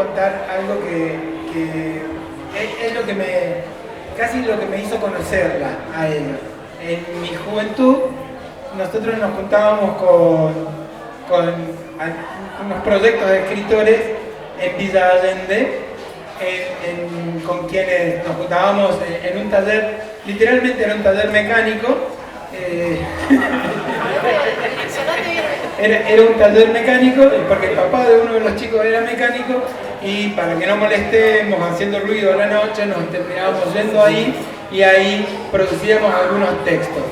contar algo que es lo que casi lo que me hizo conocerla a ella. En mi juventud, nosotros nos juntábamos con unos proyectos de escritores en Villa Allende, con quienes nos juntábamos en un taller, literalmente era un taller mecánico. Era un taller mecánico, porque el papá de uno de los chicos era mecánico, y para que no molestemos haciendo ruido a la noche, nos terminábamos yendo ahí y ahí producíamos algunos textos.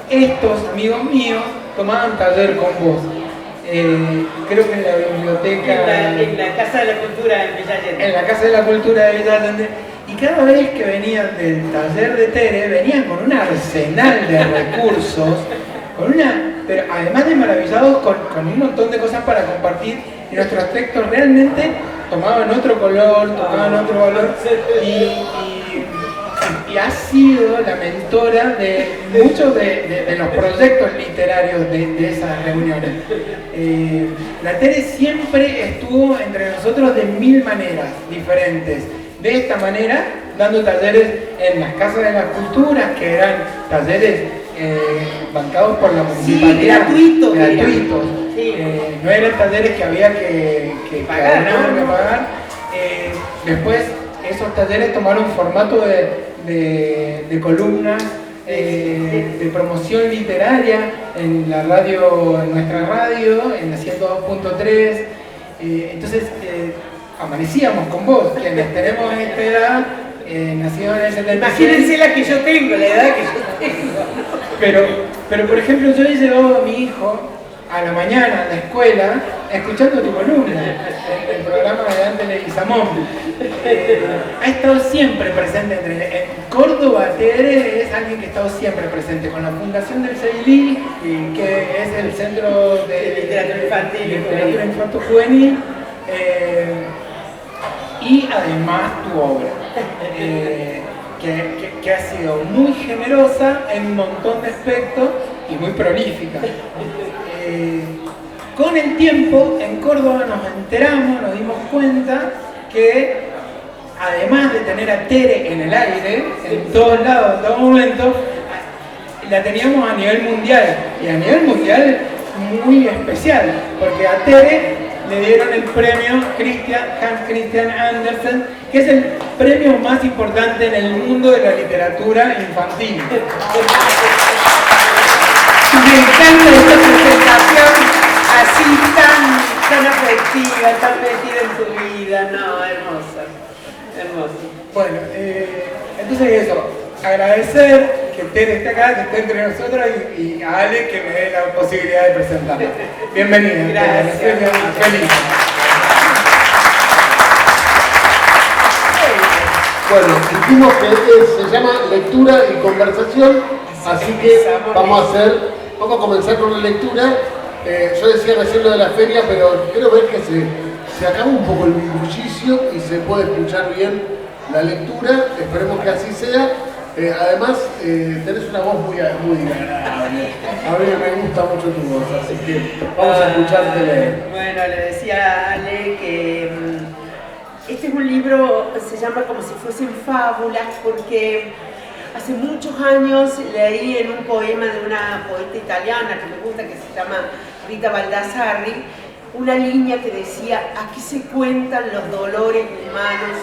Estos amigos míos tomaban taller con vos. Creo que en la biblioteca... En la Casa de la Cultura en Villa Allende. En la Casa de la Cultura de Villa Allende. Y cada vez que venían del taller de Tere, venían con un arsenal de recursos, pero además de maravillados con un montón de cosas para compartir, y nuestros textos realmente tomaban otro color, tomaban otro valor, y ha sido la mentora de muchos de los proyectos literarios de esas reuniones. La Tere siempre estuvo entre nosotros de 1000 maneras diferentes. De esta manera, dando talleres en las Casas de las Culturas, que eran talleres bancados por la municipalidad. Sí, gratuitos. Sí. No eran talleres que había que pagar. Después, esos talleres tomaron formato de columnas, de promoción literaria en la radio, en nuestra radio, en la 102.3. Entonces, amanecíamos con vos, quienes tenemos esta edad, nacidos en el 76. Imagínense la que yo tengo, la edad que yo tengo. Pero por ejemplo, yo he llevado a mi hijo a la mañana a la escuela escuchando tu columna, el programa de Dante Leguizamón. Ha estado siempre presente en Córdoba. Tere es alguien que ha estado siempre presente con la Fundación del CEILI, que es el Centro de Literatura Infantil Juvenil. Y además tu obra, que ha sido muy generosa en un montón de aspectos y muy prolífica. Con el tiempo, en Córdoba nos dimos cuenta que además de tener a Tere en el aire, en todos lados, en todo momento, la teníamos a nivel mundial, y a nivel mundial muy especial, porque a Tere le dieron el premio Hans Christian Andersen, que es el premio más importante en el mundo de la literatura infantil. Me encanta esta presentación así tan afectiva, tan metida en tu vida. No, hermosa, hermosa. Bueno, entonces eso, agradecer que Tere esté acá, que esté entre nosotros, y a Ale que me dé la posibilidad de presentarla. Bienvenida. Gracias. Feliz. Bueno, dijimos que se llama lectura y conversación, así que vamos a comenzar con la lectura. Yo decía recién lo de la feria, pero quiero ver que se acaba un poco el bullicio y se puede escuchar bien la lectura. Esperemos que así sea. Además, tenés una voz muy agradable. A mí me gusta mucho tu voz, así que vamos a escucharte leer. Bueno, le decía a Ale que este es un libro, se llama Como si fuesen fábulas, porque hace muchos años leí en un poema de una poeta italiana que me gusta, que se llama Rita Baldassarri, una línea que decía: aquí se cuentan los dolores humanos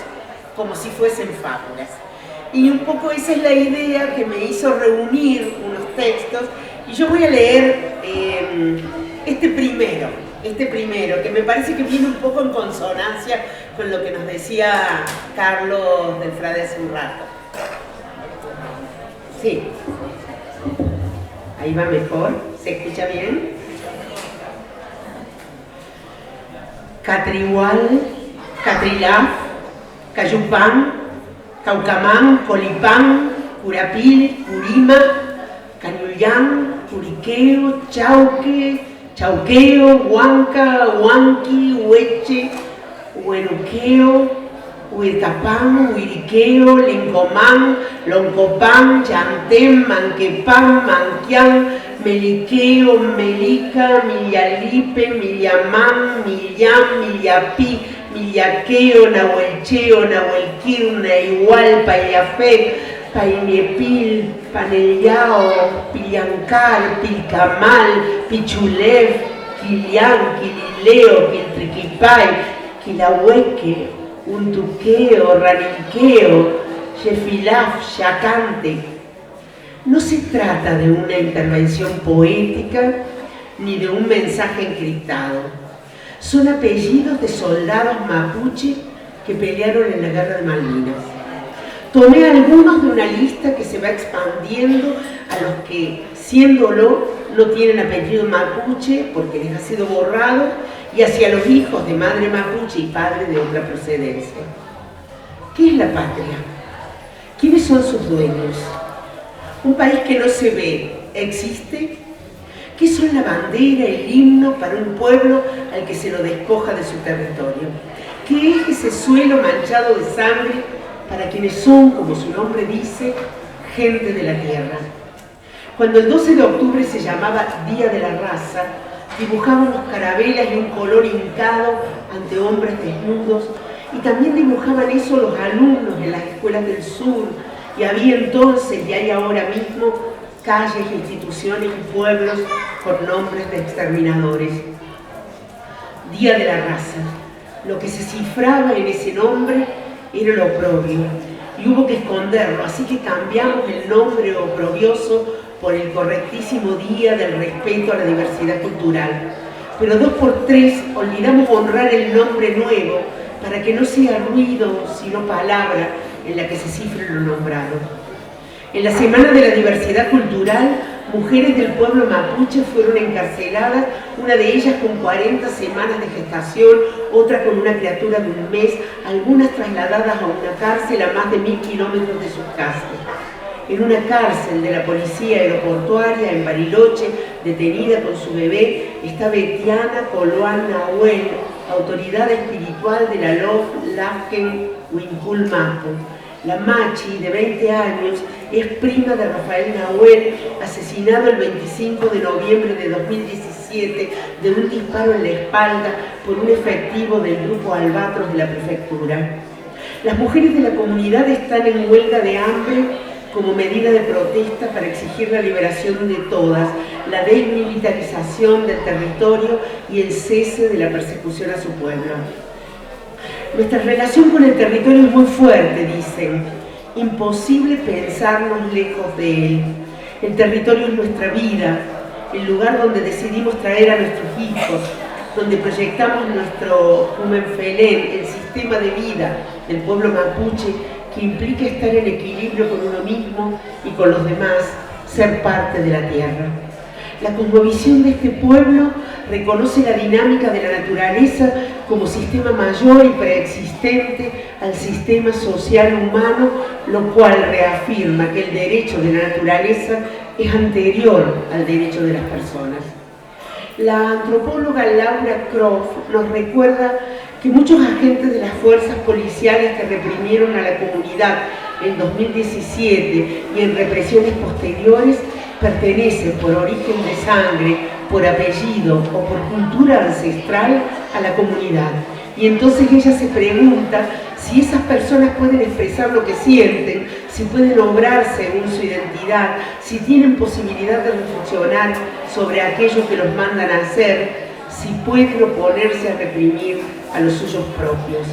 como si fuesen fábulas. Y un poco esa es la idea que me hizo reunir unos textos, y yo voy a leer este primero, que me parece que viene un poco en consonancia con lo que nos decía Carlos del Frade hace un rato. Sí. Ahí va mejor. ¿Se escucha bien? Catrihual, Catrilaf, Cayupán, Caucamán, Colipán, Curapil, Curima, Cañullán, Curiqueo, Chauque, Chauqueo, Huanca, Huanqui, Hueche, Hueruqueo, Huircapán, Huiriqueo, Lincomán, Loncopán, Chantén, Manquepán, Manquián, Meliqueo, Melica, Milialipe, Miliamán, Milián, Miliapí, Millaqueo, Nahuelcheo, Nahuelquir, Naigual, Payafec, Painepil, Panellao, Pillancar, Pilcamal, Pichulev, Quilián, Quilileo, Quiltriquipay, Quilahueque, Untuqueo, Raninqueo, Shefilaf, Yacante. No se trata de una intervención poética ni de un mensaje encriptado. Son apellidos de soldados mapuche que pelearon en la Guerra de Malvinas. Tomé algunos de una lista que se va expandiendo a los que, siéndolo, no tienen apellido mapuche porque les ha sido borrado, y hacia los hijos de madre mapuche y padre de otra procedencia. ¿Qué es la patria? ¿Quiénes son sus dueños? Un país que no se ve, ¿existe? ¿Qué son la bandera, el himno para un pueblo al que se lo despoja de su territorio? ¿Qué es ese suelo manchado de sangre para quienes son, como su nombre dice, gente de la tierra? Cuando el 12 de octubre se llamaba Día de la Raza, dibujábamos carabelas y un color hincado ante hombres desnudos, y también dibujaban eso los alumnos en las escuelas del sur, y había entonces, y hay ahora mismo, calles, instituciones y pueblos con nombres de exterminadores. Día de la Raza. Lo que se cifraba en ese nombre era lo oprobio, y hubo que esconderlo, así que cambiamos el nombre oprobioso por el correctísimo Día del Respeto a la Diversidad Cultural. Pero 2 por 3 olvidamos honrar el nombre nuevo para que no sea ruido, sino palabra en la que se cifre lo nombrado. En la Semana de la Diversidad Cultural, mujeres del pueblo mapuche fueron encarceladas, una de ellas con 40 semanas de gestación, otra con una criatura de 1 mes, algunas trasladadas a una cárcel a más de 1000 kilómetros de sus casas. En una cárcel de la policía aeroportuaria en Bariloche, detenida con su bebé, está Betiana Coloán Nahuel, autoridad espiritual de la Lof Lafken Huincul Mapu. La Machi, de 20 años, es prima de Rafael Nahuel, asesinado el 25 de noviembre de 2017 de un disparo en la espalda por un efectivo del grupo Albatros de la prefectura. Las mujeres de la comunidad están en huelga de hambre como medida de protesta para exigir la liberación de todas, la desmilitarización del territorio y el cese de la persecución a su pueblo. Nuestra relación con el territorio es muy fuerte, dicen. Imposible pensarnos lejos de él. El territorio es nuestra vida, el lugar donde decidimos traer a nuestros hijos, donde proyectamos nuestro Humenfelén, el sistema de vida del pueblo mapuche, que implica estar en equilibrio con uno mismo y con los demás, ser parte de la tierra. La cosmovisión de este pueblo reconoce la dinámica de la naturaleza como sistema mayor y preexistente al sistema social humano, lo cual reafirma que el derecho de la naturaleza es anterior al derecho de las personas. La antropóloga Laura Croft nos recuerda que muchos agentes de las fuerzas policiales que reprimieron a la comunidad en 2017 y en represiones posteriores pertenecen por origen de sangre, por apellido o por cultura ancestral a la comunidad. Y entonces ella se pregunta si esas personas pueden expresar lo que sienten, si pueden obrar según su identidad, si tienen posibilidad de reflexionar sobre aquello que los mandan a hacer, si pueden oponerse a reprimir a los suyos propios.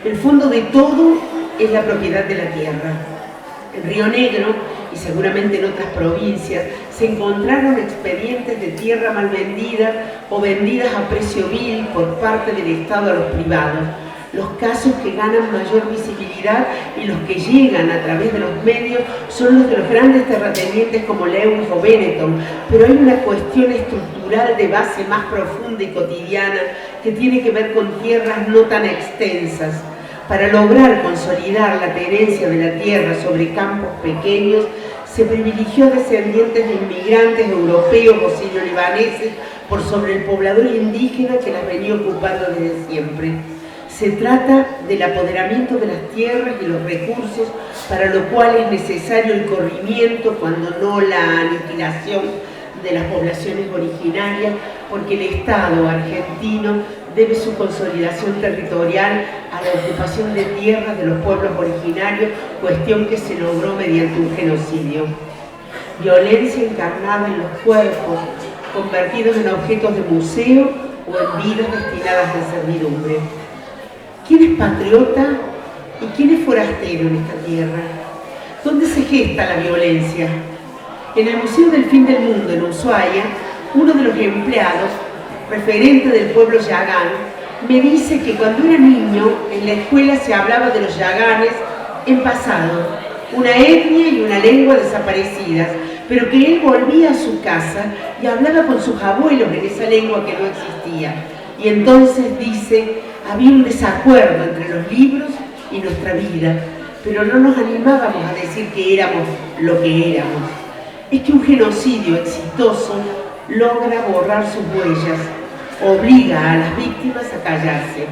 El fondo de todo es la propiedad de la tierra. En Río Negro, y seguramente en otras provincias, se encontraron expedientes de tierra mal vendida o vendidas a precio vil por parte del Estado a los privados. Los casos que ganan mayor visibilidad y los que llegan a través de los medios son los de los grandes terratenientes como Lewis o Benetton, pero hay una cuestión estructural de base más profunda y cotidiana que tiene que ver con tierras no tan extensas. Para lograr consolidar la tenencia de la tierra sobre campos pequeños, se privilegió a descendientes de inmigrantes europeos o sirio-libaneses por sobre el poblador indígena que las venía ocupando desde siempre. Se trata del apoderamiento de las tierras y los recursos, para lo cual es necesario el corrimiento, cuando no la aniquilación de las poblaciones originarias, porque el Estado argentino debe su consolidación territorial a la ocupación de tierras de los pueblos originarios, cuestión que se logró mediante un genocidio. Violencia encarnada en los cuerpos, convertidos en objetos de museo o en vidas destinadas a servidumbre. ¿Quién es patriota y quién es forastero en esta tierra? ¿Dónde se gesta la violencia? En el Museo del Fin del Mundo, en Ushuaia, uno de los empleados, referente del pueblo yagán, me dice que cuando era niño, en la escuela se hablaba de los yaganes en pasado, una etnia y una lengua desaparecidas, pero que él volvía a su casa y hablaba con sus abuelos en esa lengua que no existía. Y entonces dice, había un desacuerdo entre los libros y nuestra vida, pero no nos animábamos a decir que éramos lo que éramos. Es que un genocidio exitoso logra borrar sus huellas, obliga a las víctimas a callarse.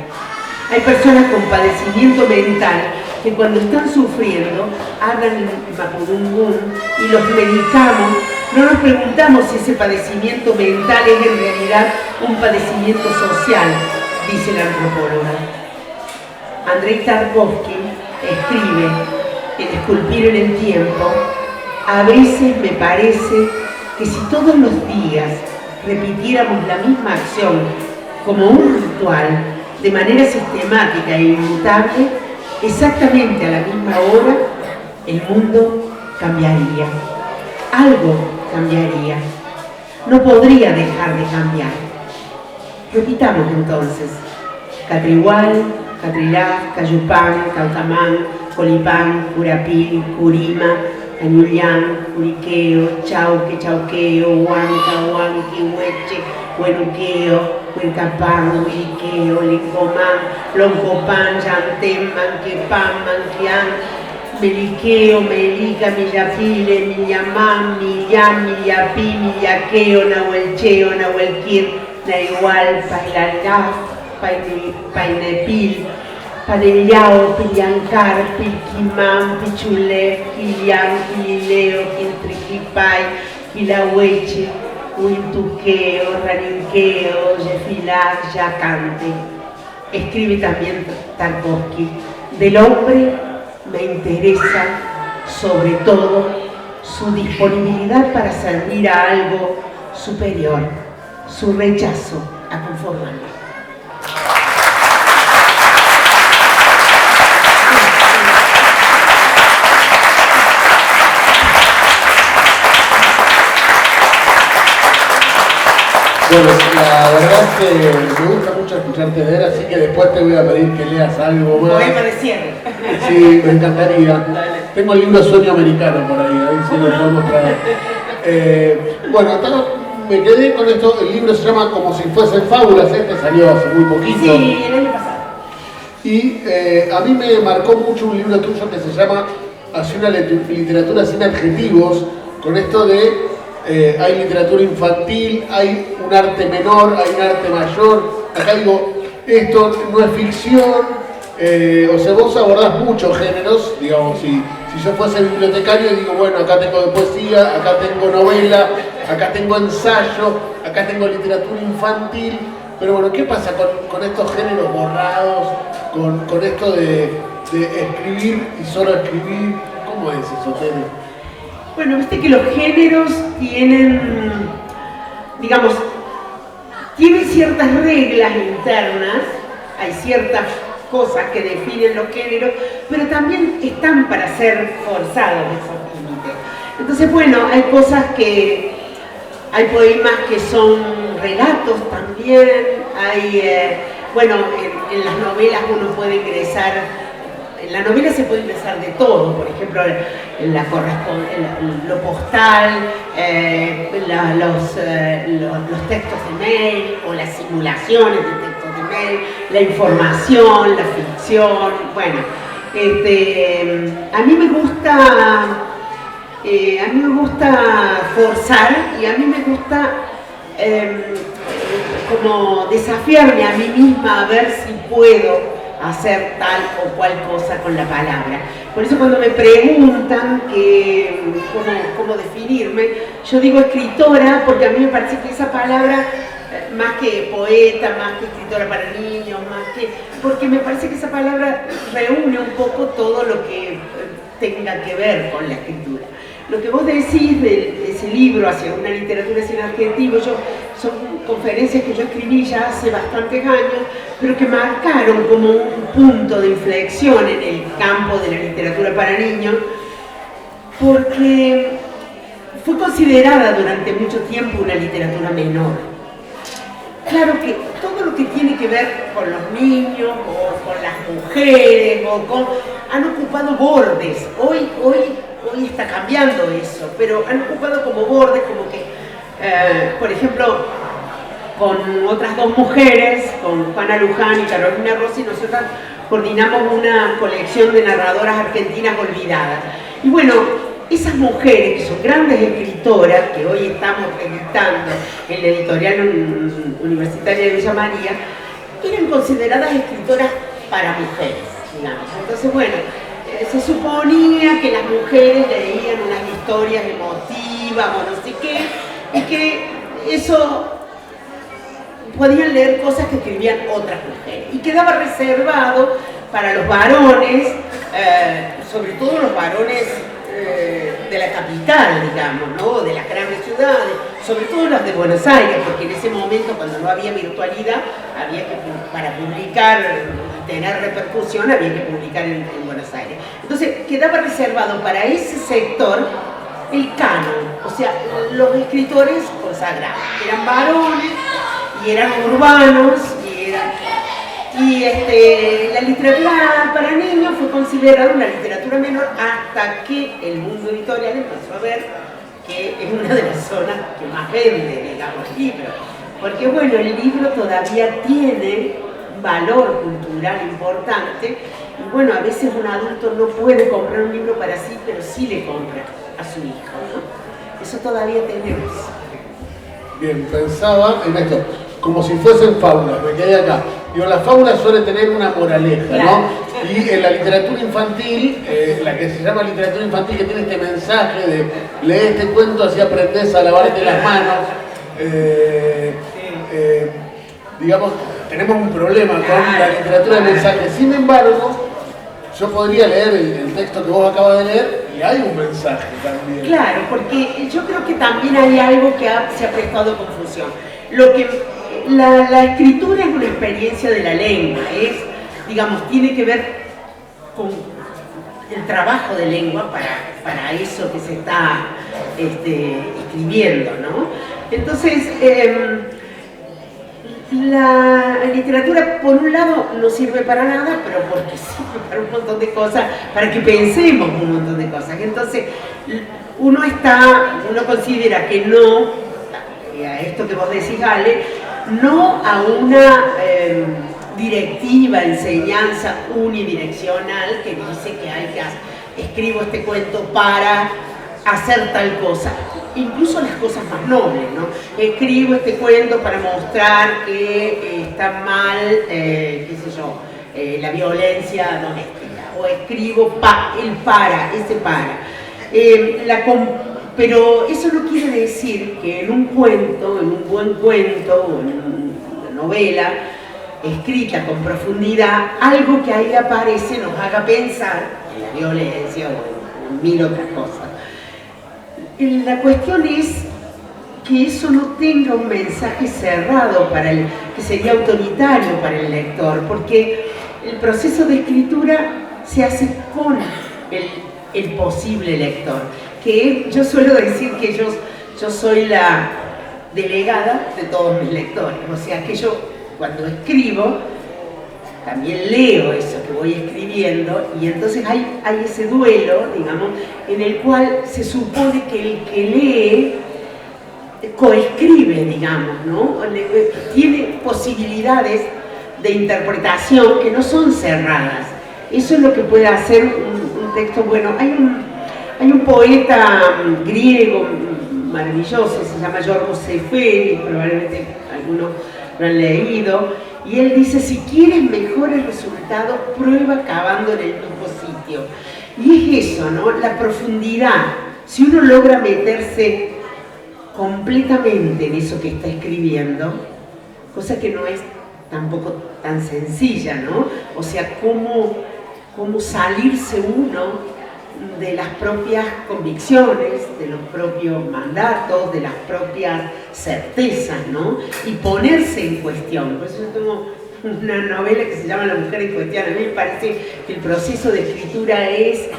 Hay personas con padecimiento mental que cuando están sufriendo hablan en mapudungún y los medicamos. No nos preguntamos si ese padecimiento mental es en realidad un padecimiento social, dice la antropóloga. Andrei Tarkovsky escribe en Esculpir en el tiempo: a veces me parece que si todos los días repitiéramos la misma acción como un ritual, de manera sistemática e inmutable, exactamente a la misma hora, el mundo cambiaría. Algo cambiaría. No podría dejar de cambiar. Repitamos entonces: Catrihual, Catrilá, Cayupán, Cautamán, Colipán, Curapil, Curima, Cañullán, Curiqueo, Chauque, Chauqueo, Huanca, Huanqui, Hueche, Huenuqueo, Huencapán, Huiriqueo, Licomán, Loncopán, Yantén, Manquepán, Manquián, Meliqueo, Melica, Millapile, Millamán, Millán, Millapí, Millaqueo, Nahuelcheo, Nahuelquir, Naigual, Pailalaf, Painepil, Panellao, Pillancar, Pilquimán, Pichulef, Quilián, Quilileo, Quintriquipay, Quilahueche, Huintuqueo, Raninqueo, Yefilar, Yacante. Escribe también Tarkovsky: del hombre me interesa sobre todo su disponibilidad para servir a algo superior, su rechazo a conformarme. Bueno, la verdad es que me gusta mucho escucharte leer, así que después te voy a pedir que leas algo más. Poema de cierre. Sí, me encantaría. Tengo el libro Sueño Americano por ahí si lo podemos traer. Bueno, me quedé con esto, el libro se llama Como si fuesen fábulas, este salió hace muy poquito. Sí, el año pasado. Y a mí me marcó mucho un libro tuyo que se llama Así una literatura sin adjetivos, con esto de hay literatura infantil, hay un arte menor, hay un arte mayor. Acá digo, esto no es ficción, o sea, vos abordás muchos géneros, digamos, si yo fuese bibliotecario digo, bueno, acá tengo de poesía, acá tengo novela, acá tengo ensayo, acá tengo literatura infantil, pero bueno, ¿qué pasa con estos géneros borrados, con esto de escribir y solo escribir? ¿Cómo es eso, Tere? Bueno, viste que los géneros tienen, digamos, tienen ciertas reglas internas, hay ciertas cosas que definen los géneros, pero también están para ser forzados esos límites. Entonces, bueno, hay cosas que, hay poemas que son relatos también, hay, bueno, en las novelas uno puede ingresar. En la novela se puede ingresar de todo, por ejemplo, lo postal, los textos de mail o las simulaciones de textos de mail, la información, la ficción. Bueno, a mí me gusta forzar y a mí me gusta como desafiarme a mí misma a ver si puedo hacer tal o cual cosa con la palabra. Por eso cuando me preguntan cómo definirme, yo digo escritora, porque a mí me parece que esa palabra más que poeta, más que escritora para niños, porque me parece que esa palabra reúne un poco todo lo que tenga que ver con la escritura. Lo que vos decís de ese libro, Hacia una literatura sin adjetivos, son conferencias que yo escribí ya hace bastantes años, pero que marcaron como un punto de inflexión en el campo de la literatura para niños, porque fue considerada durante mucho tiempo una literatura menor. Claro que todo lo que tiene que ver con los niños o con las mujeres han ocupado bordes. Hoy está cambiando eso, pero han ocupado como bordes, como que, por ejemplo, con otras dos mujeres, con Juana Luján y Carolina Rossi, nosotras coordinamos una colección de narradoras argentinas olvidadas. Y bueno, esas mujeres que son grandes escritoras, que hoy estamos editando en la editorial universitaria de Villa María, eran consideradas escritoras para mujeres, digamos. Entonces, bueno, se suponía que las mujeres leían unas historias emotivas o no sé qué, y que eso podían leer cosas que escribían otras mujeres. Y quedaba reservado para los varones, sobre todo los varones de la capital, digamos, ¿no? De las grandes ciudades, sobre todo las de Buenos Aires, porque en ese momento, cuando no había virtualidad, había que, para publicar, tener repercusión, había que publicar en Buenos Aires. Entonces, quedaba reservado para ese sector el canon, o sea, los escritores consagrados, eran varones y eran urbanos, la literatura para niños fue considerada una literatura menor hasta que el mundo editorial empezó a ver que es una de las zonas que más vende, digamos, libros. Porque bueno, el libro todavía tiene un valor cultural importante y bueno, a veces un adulto no puede comprar un libro para sí, pero sí le compra a su hijo, ¿no? Eso todavía tenemos. Bien, pensaba en esto, como si fuesen fábulas, me quedé acá. Digo, la fábula suele tener una moraleja, ¿no? Y en la literatura infantil, la que se llama literatura infantil, que tiene este mensaje de lee este cuento así aprendes a lavarte las manos, digamos, tenemos un problema con la literatura de mensaje. Sin embargo, yo podría leer el texto que vos acabas de leer y hay un mensaje también. Claro, porque yo creo que también hay algo que se ha prestado a confusión. La escritura es una experiencia de la lengua, digamos, tiene que ver con el trabajo de lengua para eso que se está escribiendo, ¿no? Entonces, la literatura, por un lado, no sirve para nada, pero porque sirve para un montón de cosas, para que pensemos un montón de cosas. Entonces, uno considera que no, a esto que vos decís, Ale, no a una directiva, enseñanza unidireccional que dice que escribo este cuento para hacer tal cosa. Incluso las cosas más nobles, ¿no? Escribo este cuento para mostrar que está mal, la violencia doméstica. O escribo ese para. Pero eso no quiere decir que en un cuento, en un buen cuento o en una novela escrita con profundidad, algo que ahí aparece nos haga pensar en la violencia o en mil otras cosas. La cuestión es que eso no tenga un mensaje cerrado que sería autoritario para el lector, porque el proceso de escritura se hace con el posible lector. Que yo suelo decir que yo soy la delegada de todos mis lectores, o sea que yo cuando escribo también leo eso que voy escribiendo y entonces hay ese duelo, digamos, en el cual se supone que el que lee coescribe, digamos, ¿no? Tiene posibilidades de interpretación que no son cerradas. Eso es lo que puede hacer un texto bueno. Hay un poeta griego maravilloso, se llama Yorgos Seferis, probablemente algunos lo han leído, y él dice, si quieres mejores resultados, prueba cavando en el mismo sitio. Y es eso, ¿no? La profundidad. Si uno logra meterse completamente en eso que está escribiendo, cosa que no es tampoco tan sencilla, ¿no? O sea, cómo salirse uno de las propias convicciones, de los propios mandatos, de las propias certezas, ¿no? Y ponerse en cuestión. Por eso yo tengo una novela que se llama La mujer en cuestión. A mí me parece que el proceso de escritura es,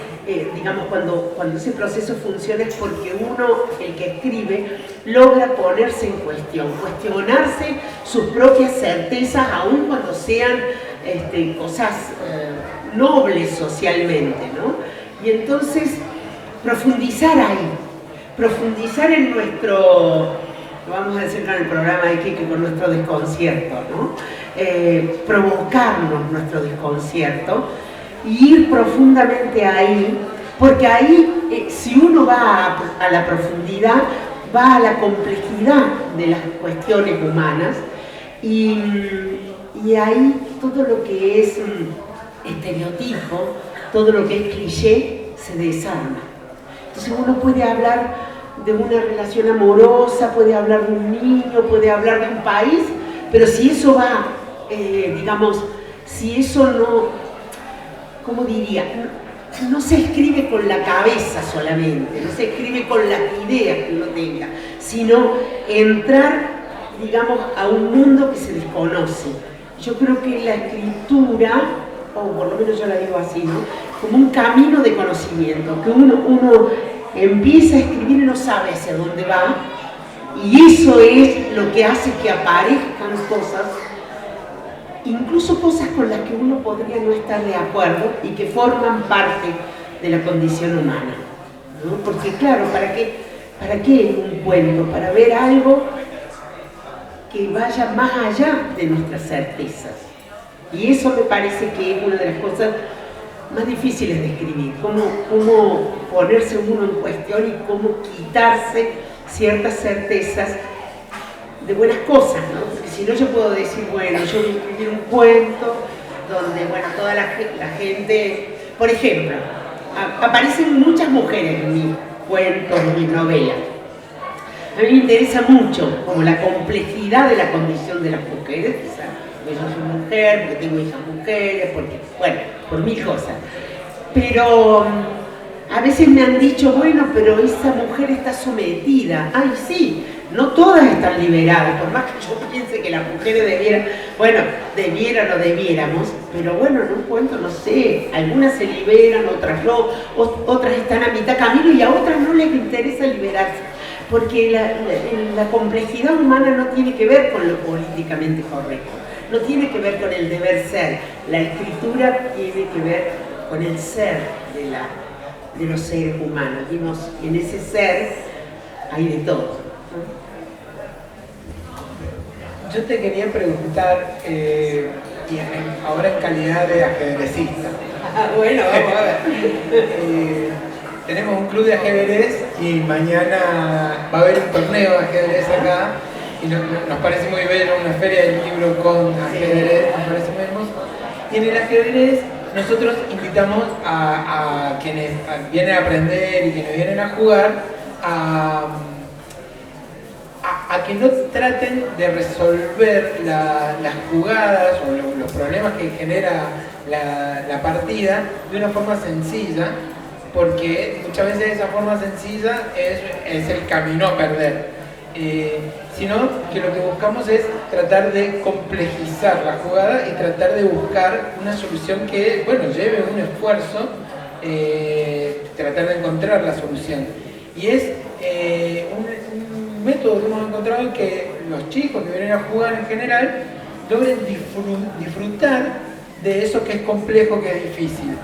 digamos, cuando ese proceso funciona es porque uno, el que escribe, logra ponerse en cuestión, cuestionarse sus propias certezas, aun cuando sean cosas nobles socialmente, ¿no? Y entonces profundizar ahí, profundizar en nuestro, vamos a decir con el programa de Quique, con nuestro desconcierto, ¿no? Provocarnos nuestro desconcierto y ir profundamente ahí, porque ahí si uno va a la profundidad, va a la complejidad de las cuestiones humanas y ahí todo lo que es estereotipo, todo lo que es cliché, se desarma. Entonces uno puede hablar de una relación amorosa, puede hablar de un niño, puede hablar de un país, pero si eso va, digamos, si eso no, ¿cómo diría? No se escribe con la cabeza solamente, no se escribe con las ideas que uno tenga, sino entrar, digamos, a un mundo que se desconoce. Yo creo que la escritura, o por lo menos yo la digo así, ¿no? Como un camino de conocimiento, que uno empieza a escribir y no sabe hacia dónde va, y eso es lo que hace que aparezcan cosas, incluso cosas con las que uno podría no estar de acuerdo y que forman parte de la condición humana, ¿no? Porque claro, ¿para qué un cuento? Para ver algo que vaya más allá de nuestras certezas. Y eso me parece que es una de las cosas más difíciles de escribir, cómo ponerse uno en cuestión y cómo quitarse ciertas certezas de buenas cosas, ¿no? Porque si no yo puedo decir, bueno, yo voy a escribir un cuento donde, bueno, toda la gente, por ejemplo, aparecen muchas mujeres en mis cuentos, en mis novelas. A mí me interesa mucho como la complejidad de la condición de las mujeres, quizás. Porque yo soy mujer, porque tengo hijas mujeres, porque, bueno, por mil cosas. Pero a veces me han dicho, bueno, pero esa mujer está sometida. Ay, sí, no todas están liberadas, por más que yo piense que las mujeres debieran o debiéramos, pero bueno, en un cuento, no sé, algunas se liberan, otras no, otras están a mitad camino y a otras no les interesa liberarse. Porque la complejidad humana no tiene que ver con lo políticamente correcto. No tiene que ver con el deber ser. La escritura tiene que ver con el ser de los seres humanos. Y en ese ser hay de todo. Yo te quería preguntar, ahora en calidad de ajedrecista. Bueno, vamos a ver. Tenemos un club de ajedrez y mañana va a haber un torneo de ajedrez acá. Y nos parece muy bello una feria del libro con ajedrez, nos parece muy hermoso. Y en el ajedrez nosotros invitamos a quienes vienen a aprender y quienes vienen a jugar a que no traten de resolver las jugadas o los problemas que genera la partida de una forma sencilla, porque muchas veces esa forma sencilla es el camino a perder. Sino que lo que buscamos es tratar de complejizar la jugada y tratar de buscar una solución que, bueno, lleve un esfuerzo, tratar de encontrar la solución. Y es un método que hemos encontrado en que los chicos que vienen a jugar en general logren disfrutar de eso que es complejo, que es difícil.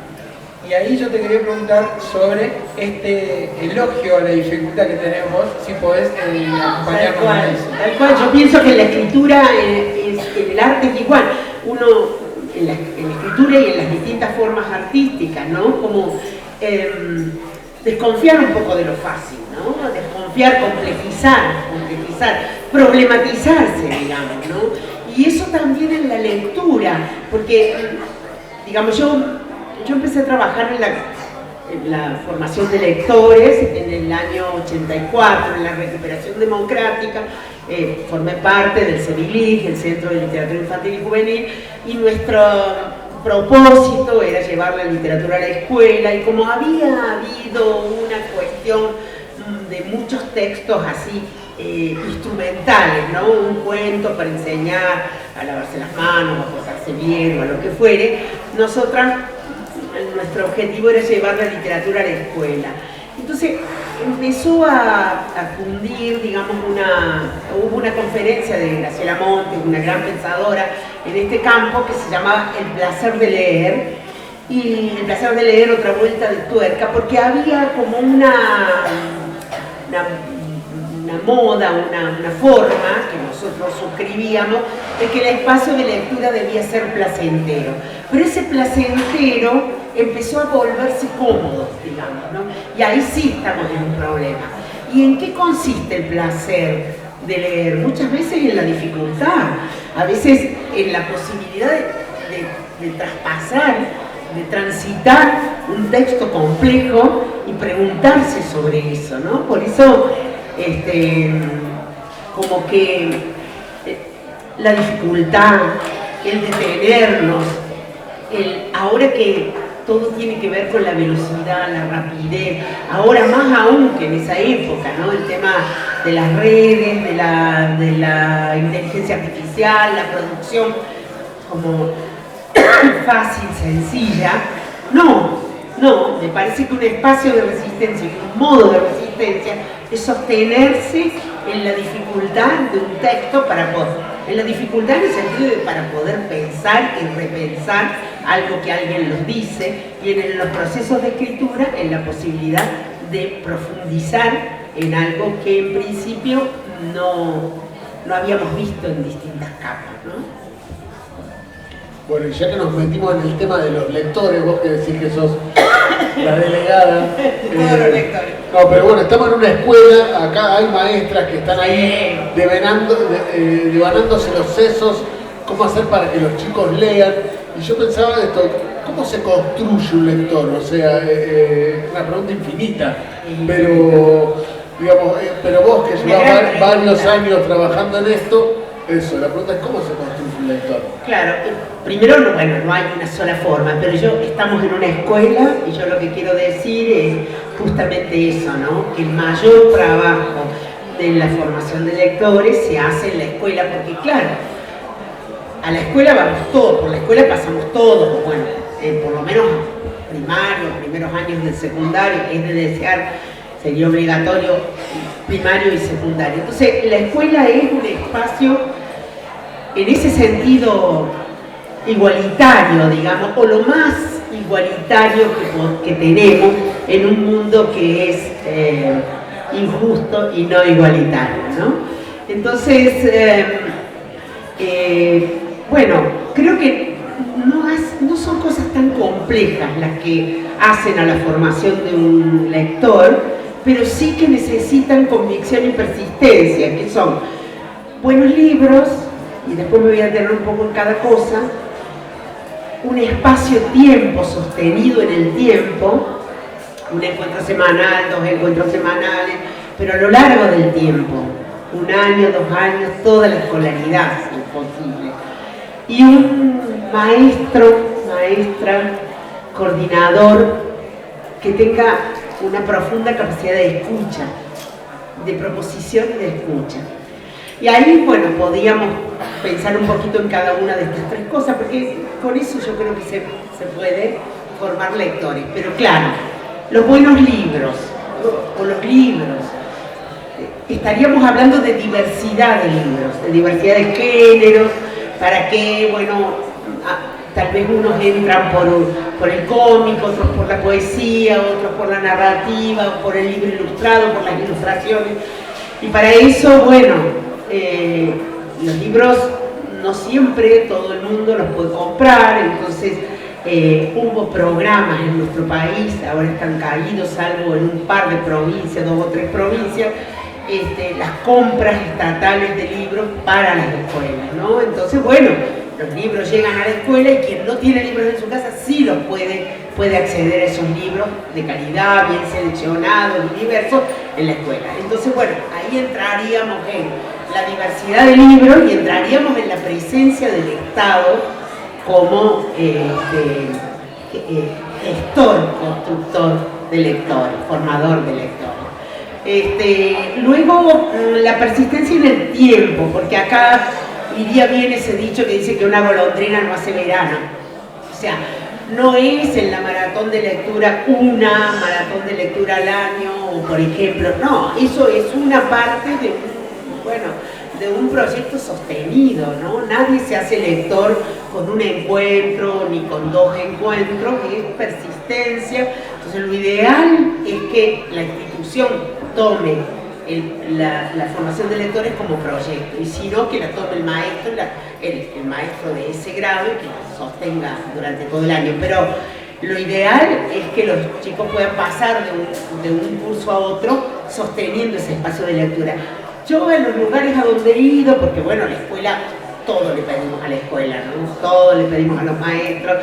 Y ahí yo te quería preguntar sobre este elogio a la dificultad que tenemos, si podés acompañarnos con eso. Tal cual, yo pienso que en la escritura, en el arte es igual. Uno, en la escritura y en las distintas formas artísticas, ¿no? Como desconfiar un poco de lo fácil, ¿no? Desconfiar, complejizar, problematizarse, digamos, ¿no? Y eso también en la lectura, porque, digamos, yo empecé a trabajar en la formación de lectores en el año 84, en la recuperación democrática, formé parte del CELILIJ, el Centro de Literatura Infantil y Juvenil, y nuestro propósito era llevar la literatura a la escuela, y como había habido una cuestión de muchos textos así instrumentales, ¿no? Un cuento para enseñar a lavarse las manos, a portarse bien o a lo que fuere, nuestro objetivo era llevar la literatura a la escuela. Entonces empezó a cundir, digamos, hubo una conferencia de Graciela Montes, una gran pensadora en este campo, que se llamaba El placer de leer, y el placer de leer, otra vuelta de tuerca, porque había como una moda, una forma que nosotros suscribíamos de que el espacio de lectura debía ser placentero. Pero ese placentero empezó a volverse cómodo, digamos, ¿no? Y ahí sí estamos en un problema. ¿Y en qué consiste el placer de leer? Muchas veces en la dificultad, a veces en la posibilidad de traspasar, de transitar un texto complejo y preguntarse sobre eso, ¿no? Por eso como que la dificultad, el detenernos, ahora que todo tiene que ver con la velocidad, la rapidez, ahora más aún que en esa época, ¿no? El tema de las redes, de la inteligencia artificial, la producción como fácil, sencilla. No, me parece que un espacio de resistencia, un modo de resistencia es sostenerse en la dificultad de un texto en la dificultad en el sentido de para poder pensar y repensar algo que alguien nos dice, y en los procesos de escritura en la posibilidad de profundizar en algo que en principio no habíamos visto en distintas capas, ¿no? Bueno, y ya que nos metimos en el tema de los lectores, vos que decís que sos la delegada. Todos los lectores. No, pero bueno, estamos en una escuela, acá hay maestras que están ahí devanándose los sesos, cómo hacer para que los chicos lean. Y yo pensaba esto, ¿cómo se construye un lector? O sea, una pregunta infinita, pero, digamos, pero vos que llevas varios años trabajando en esto, eso, la pregunta es ¿cómo se construye un lector? Claro, primero no hay una sola forma, pero estamos en una escuela y yo lo que quiero decir es justamente eso, ¿no? Que el mayor trabajo de la formación de lectores se hace en la escuela, porque claro, a la escuela vamos todos, por la escuela pasamos todos, bueno, por lo menos primario, primeros años del secundario, es de desear, sería obligatorio primario y secundario. Entonces, la escuela es un espacio en ese sentido igualitario, digamos, o lo más igualitario que tenemos en un mundo que es injusto y no igualitario, ¿no? Entonces, bueno, creo que no son cosas tan complejas las que hacen a la formación de un lector, pero sí que necesitan convicción y persistencia, que son buenos libros, y después me voy a detener un poco en cada cosa, un espacio-tiempo sostenido en el tiempo, un encuentro semanal, 2 encuentros semanales, pero a lo largo del tiempo, 1 año, 2 años, toda la escolaridad, si es posible. Y un maestra, coordinador, que tenga una profunda capacidad de escucha, de proposición y de escucha. Y ahí, bueno, podíamos pensar un poquito en cada una de estas 3 cosas, porque con eso yo creo que se puede formar lectores. Pero claro, los buenos libros, o los libros, estaríamos hablando de diversidad de libros, de diversidad de géneros, para que, bueno, tal vez unos entran por el cómic, otros por la poesía, otros por la narrativa, por el libro ilustrado, por las ilustraciones. Y para eso, bueno, los libros no siempre todo el mundo los puede comprar, entonces hubo programas en nuestro país, ahora están caídos, salvo en un par de provincias, 2 o 3 provincias, las compras estatales de libros para las escuelas, ¿no? Entonces, bueno, los libros llegan a la escuela y quien no tiene libros en su casa sí los puede acceder a esos libros de calidad, bien seleccionados y diversos en la escuela. Entonces, bueno, ahí entraríamos en la diversidad de libros y entraríamos en la presencia del Estado como gestor, constructor de lectores, formador de lectores. Luego, la persistencia en el tiempo, porque acá iría bien ese dicho que dice que una golondrina no hace verano. O sea, no es en la maratón de lectura una maratón de lectura al año, o por ejemplo, no, eso es una parte de un proyecto sostenido, ¿no? Nadie se hace lector con un encuentro ni con dos encuentros, es persistencia. Entonces lo ideal es que la institución tome la formación de lectores como proyecto, y si no, que la tome el maestro, el maestro de ese grado, y que la sostenga durante todo el año. Pero lo ideal es que los chicos puedan pasar de un curso a otro sosteniendo ese espacio de lectura. Yo en los lugares a donde he ido, porque bueno, la escuela, todo le pedimos a la escuela, ¿no? Todo le pedimos a los maestros,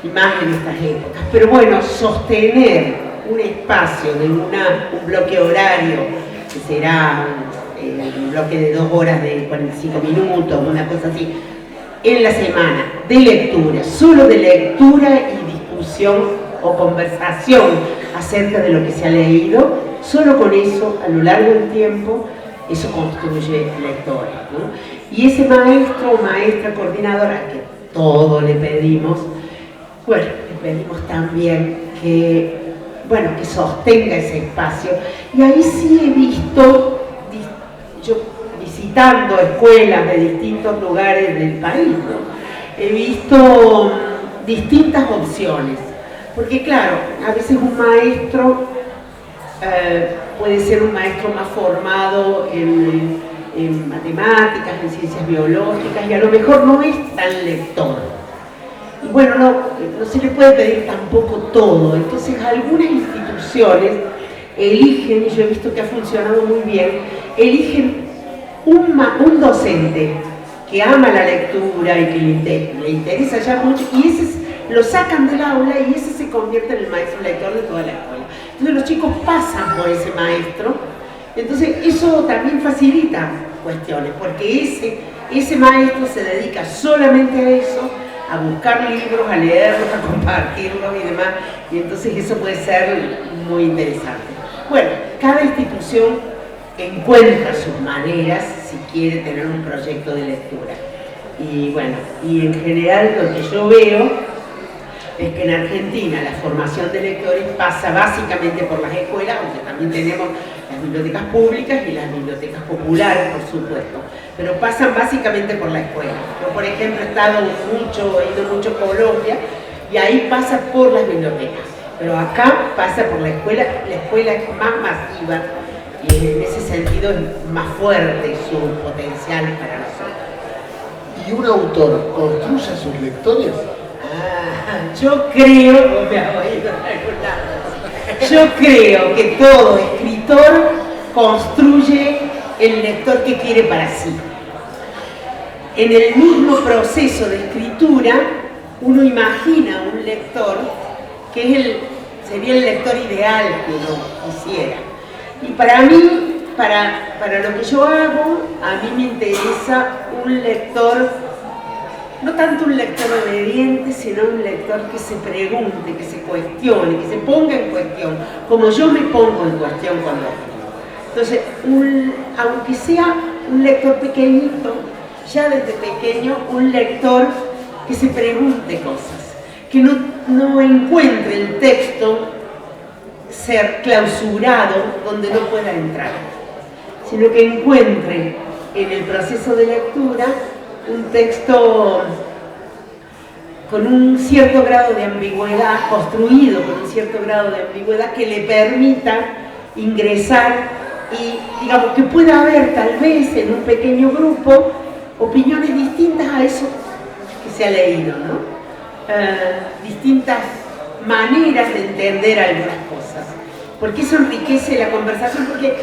y más en estas épocas. Pero bueno, sostener un espacio de un bloque horario, que será un bloque de 2 horas de 45 minutos, una cosa así, en la semana, de lectura, solo de lectura y discusión o conversación acerca de lo que se ha leído, solo con eso, a lo largo del tiempo, eso construye lectores, ¿no? Y ese maestro o maestra coordinadora, que todo le pedimos, bueno, le pedimos también que sostenga ese espacio. Y ahí sí he visto, yo visitando escuelas de distintos lugares del país, ¿no? He visto distintas opciones, porque claro, a veces un maestro puede ser un maestro más formado en matemáticas, en ciencias biológicas, y a lo mejor no es tan lector. Y bueno, no se le puede pedir tampoco todo. Entonces algunas instituciones eligen, y yo he visto que ha funcionado muy bien, eligen un docente que ama la lectura y que le interesa ya mucho, y ese lo sacan del aula y ese se convierte en el maestro lector de toda la escuela. Entonces los chicos pasan por ese maestro, entonces eso también facilita cuestiones, porque ese maestro se dedica solamente a eso, a buscar libros, a leerlos, a compartirlos y demás, y entonces eso puede ser muy interesante. Bueno, cada institución encuentra sus maneras si quiere tener un proyecto de lectura. Y bueno, y en general lo que yo veo es que en Argentina la formación de lectores pasa básicamente por las escuelas, aunque también tenemos las bibliotecas públicas y las bibliotecas populares, por supuesto, pero pasan básicamente por la escuela. Yo, por ejemplo, he ido mucho a Colombia, y ahí pasa por las bibliotecas, pero acá pasa por la escuela es más masiva, y en ese sentido es más fuerte su potencial para nosotros. ¿Y un autor construye a sus lectores? Yo creo que todo escritor construye el lector que quiere para sí. En el mismo proceso de escritura, uno imagina un lector que sería el lector ideal que uno quisiera. Y para mí, para lo que yo hago, a mí me interesa un lector, no tanto un lector obediente, sino un lector que se pregunte, que se cuestione, que se ponga en cuestión, como yo me pongo en cuestión cuando escribo. Entonces, aunque sea un lector pequeñito, ya desde pequeño, un lector que se pregunte cosas, que no encuentre el texto ser clausurado donde no pueda entrar, sino que encuentre en el proceso de lectura un texto con un cierto grado de ambigüedad, construido con un cierto grado de ambigüedad que le permita ingresar y, digamos, que pueda haber tal vez en un pequeño grupo opiniones distintas a eso que se ha leído, ¿no? Distintas maneras de entender algunas cosas, porque eso enriquece la conversación, porque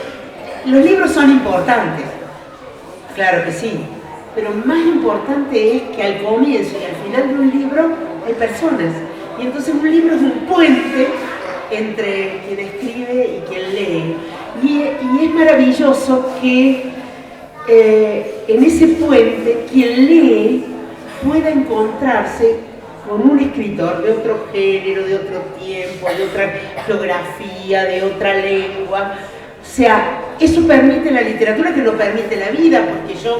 los libros son importantes, claro que sí, pero más importante es que al comienzo y al final de un libro hay personas, y entonces un libro es un puente entre quien escribe y quien lee, y es maravilloso que en ese puente, quien lee pueda encontrarse con un escritor de otro género, de otro tiempo, de otra geografía, de otra lengua. O sea, eso permite la literatura que no permite la vida, porque yo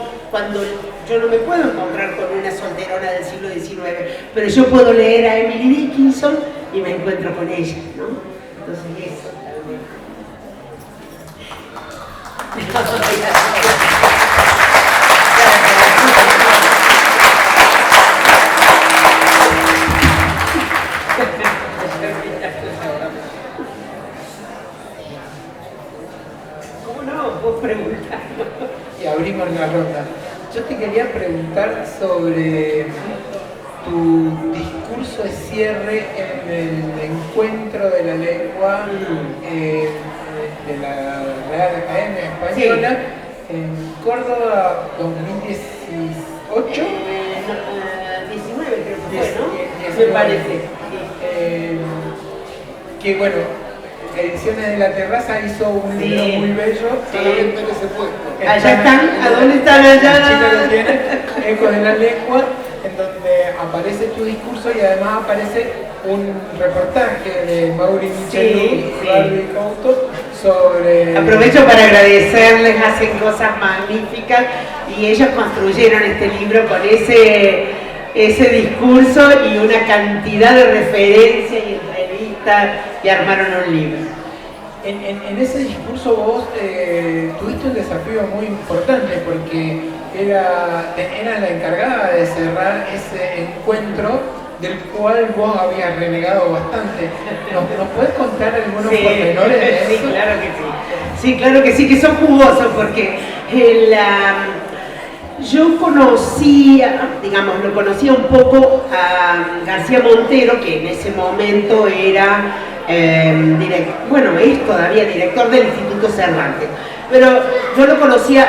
no me puedo encontrar con una solterona del siglo XIX, pero yo puedo leer a Emily Dickinson y me encuentro con ella, ¿no? Entonces eso también. ¿Cómo no? Vos preguntás. Y abrimos la ronda. Yo te quería preguntar sobre tu discurso de cierre en el encuentro de la lengua de la Real Academia Española, sí, en Córdoba 2018. 19 creo que fue, ¿no? Me parece. Sí. Que bueno, Ediciones de la Terraza hizo un libro muy bello. Solamente en ese puesto. Allá están, ¿a dónde están allá? La chica lo tiene, Ecos de la Lengua, en donde aparece tu discurso y además aparece un reportaje de Mauri Michelou y Barbie Couto sobre... Aprovecho para agradecerles, hacen cosas magníficas y ellos construyeron este libro con ese discurso y una cantidad de referencias y entrevistas y armaron un libro. En ese discurso vos tuviste un desafío muy importante porque era la encargada de cerrar ese encuentro del cual vos habías renegado bastante. ¿Nos puedes contar algunos pormenores de eso? Sí, claro que sí. Sí, claro que sí, que son jugosos porque yo conocía, digamos, lo conocía un poco a García Montero, que en ese momento era, es todavía director del Instituto Cervantes, pero yo lo conocía,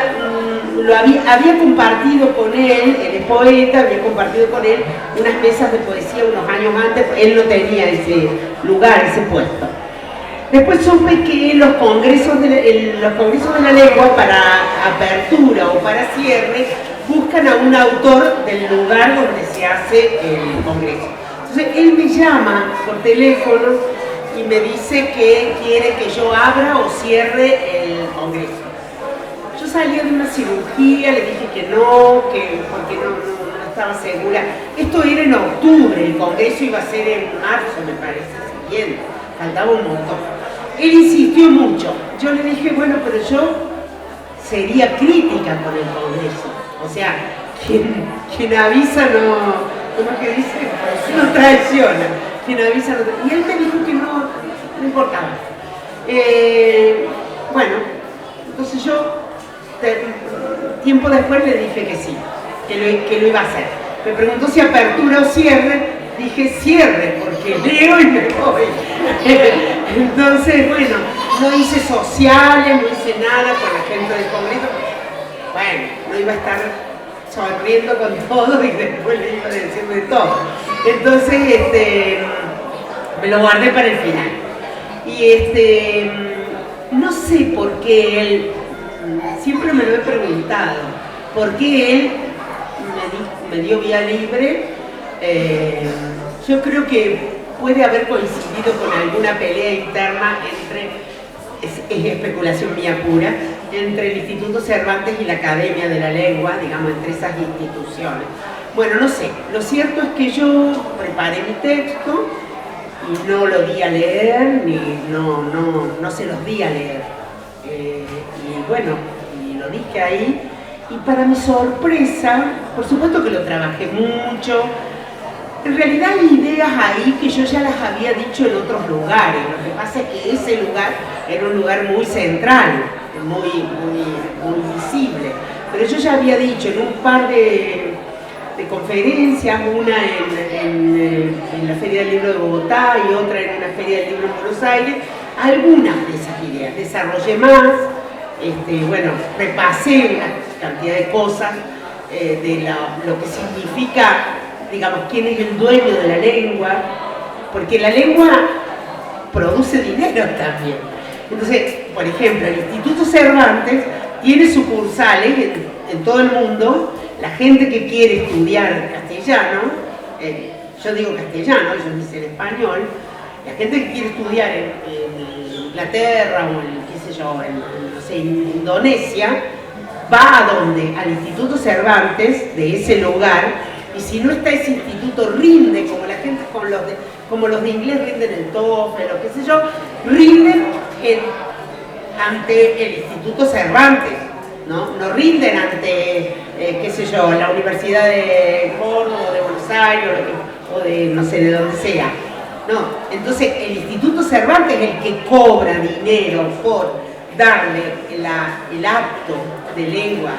había compartido con él, él es poeta, había compartido con él unas mesas de poesía unos años antes, él no tenía ese lugar, ese puesto. Después supe que los congresos de la lengua para apertura o para cierre buscan a un autor del lugar donde se hace el congreso. Entonces él me llama por teléfono y me dice que quiere que yo abra o cierre el congreso. Yo salía de una cirugía, le dije que no, porque no estaba segura. Esto era en octubre, el congreso iba a ser en marzo, me parece, siguiente, faltaba un montón. Él insistió mucho. Yo le dije, bueno, pero yo sería crítica con el Congreso. O sea, quien avisa ¿cómo es que dice? No traiciona. Quien avisa no traiciona. Y él me dijo que no importaba. Bueno, entonces yo, tiempo después le dije que sí, que lo iba a hacer. Me preguntó si apertura o cierre. Dije cierre, porque leo y me voy. Entonces, bueno, no hice sociales, no hice nada con la gente del Congreso. Bueno, no iba a estar sonriendo con todo y después le iba a decir de todo. Entonces, me lo guardé para el final. Y no sé por qué él, siempre me lo he preguntado, por qué él me dio vía libre. Yo creo que puede haber coincidido con alguna pelea interna es especulación mía pura, entre el Instituto Cervantes y la Academia de la Lengua, digamos, entre esas instituciones. Bueno, no sé, lo cierto es que yo preparé mi texto y no lo di a leer, no se los di a leer. Y bueno, y lo dije ahí, y para mi sorpresa, por supuesto que lo trabajé mucho. En realidad hay ideas ahí que yo ya las había dicho en otros lugares. Lo que pasa es que ese lugar era un lugar muy central, muy visible. Pero yo ya había dicho en un par de conferencias, una en la Feria del Libro de Bogotá y otra en una Feria del Libro en Buenos Aires, algunas de esas ideas. Desarrollé más, repasé una cantidad de cosas de lo que significa, digamos, quién es el dueño de la lengua, porque la lengua produce dinero también. Entonces, por ejemplo, el Instituto Cervantes tiene sucursales en todo el mundo, la gente que quiere estudiar castellano, yo digo castellano, ellos dicen español, la gente que quiere estudiar en Inglaterra o en, qué sé yo, no sé, en Indonesia, va a donde, al Instituto Cervantes de ese lugar, y si no está ese instituto, rinde, como la gente, como los de inglés rinden el TOEFL, o qué sé yo, rinden ante el Instituto Cervantes, ¿no? No rinden ante, qué sé yo, la Universidad de Córdoba, de Buenos Aires, o de no sé, de donde sea. No, entonces el Instituto Cervantes es el que cobra dinero por darle el acto de lengua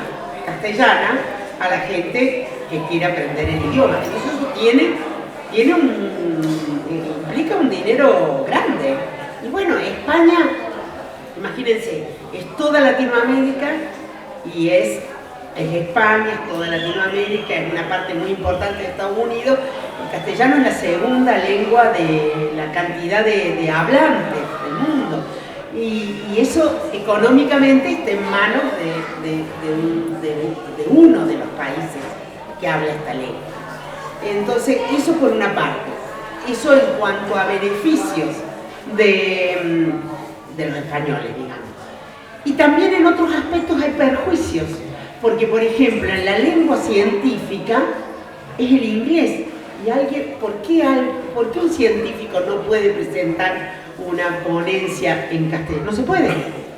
castellana a la gente que quiere aprender el idioma. Entonces eso implica un dinero grande. Y bueno, España, imagínense, es toda Latinoamérica y es España, es toda Latinoamérica, es una parte muy importante de Estados Unidos. El castellano es la segunda lengua de la cantidad de hablantes del mundo. Y eso económicamente está en manos de uno de los países que habla esta lengua. Entonces, eso por una parte. Eso en cuanto a beneficios de los españoles, digamos. Y también en otros aspectos hay perjuicios, porque por ejemplo en la lengua científica es el inglés. Y alguien, ¿por qué un científico no puede presentar una ponencia en castellano? No se puede,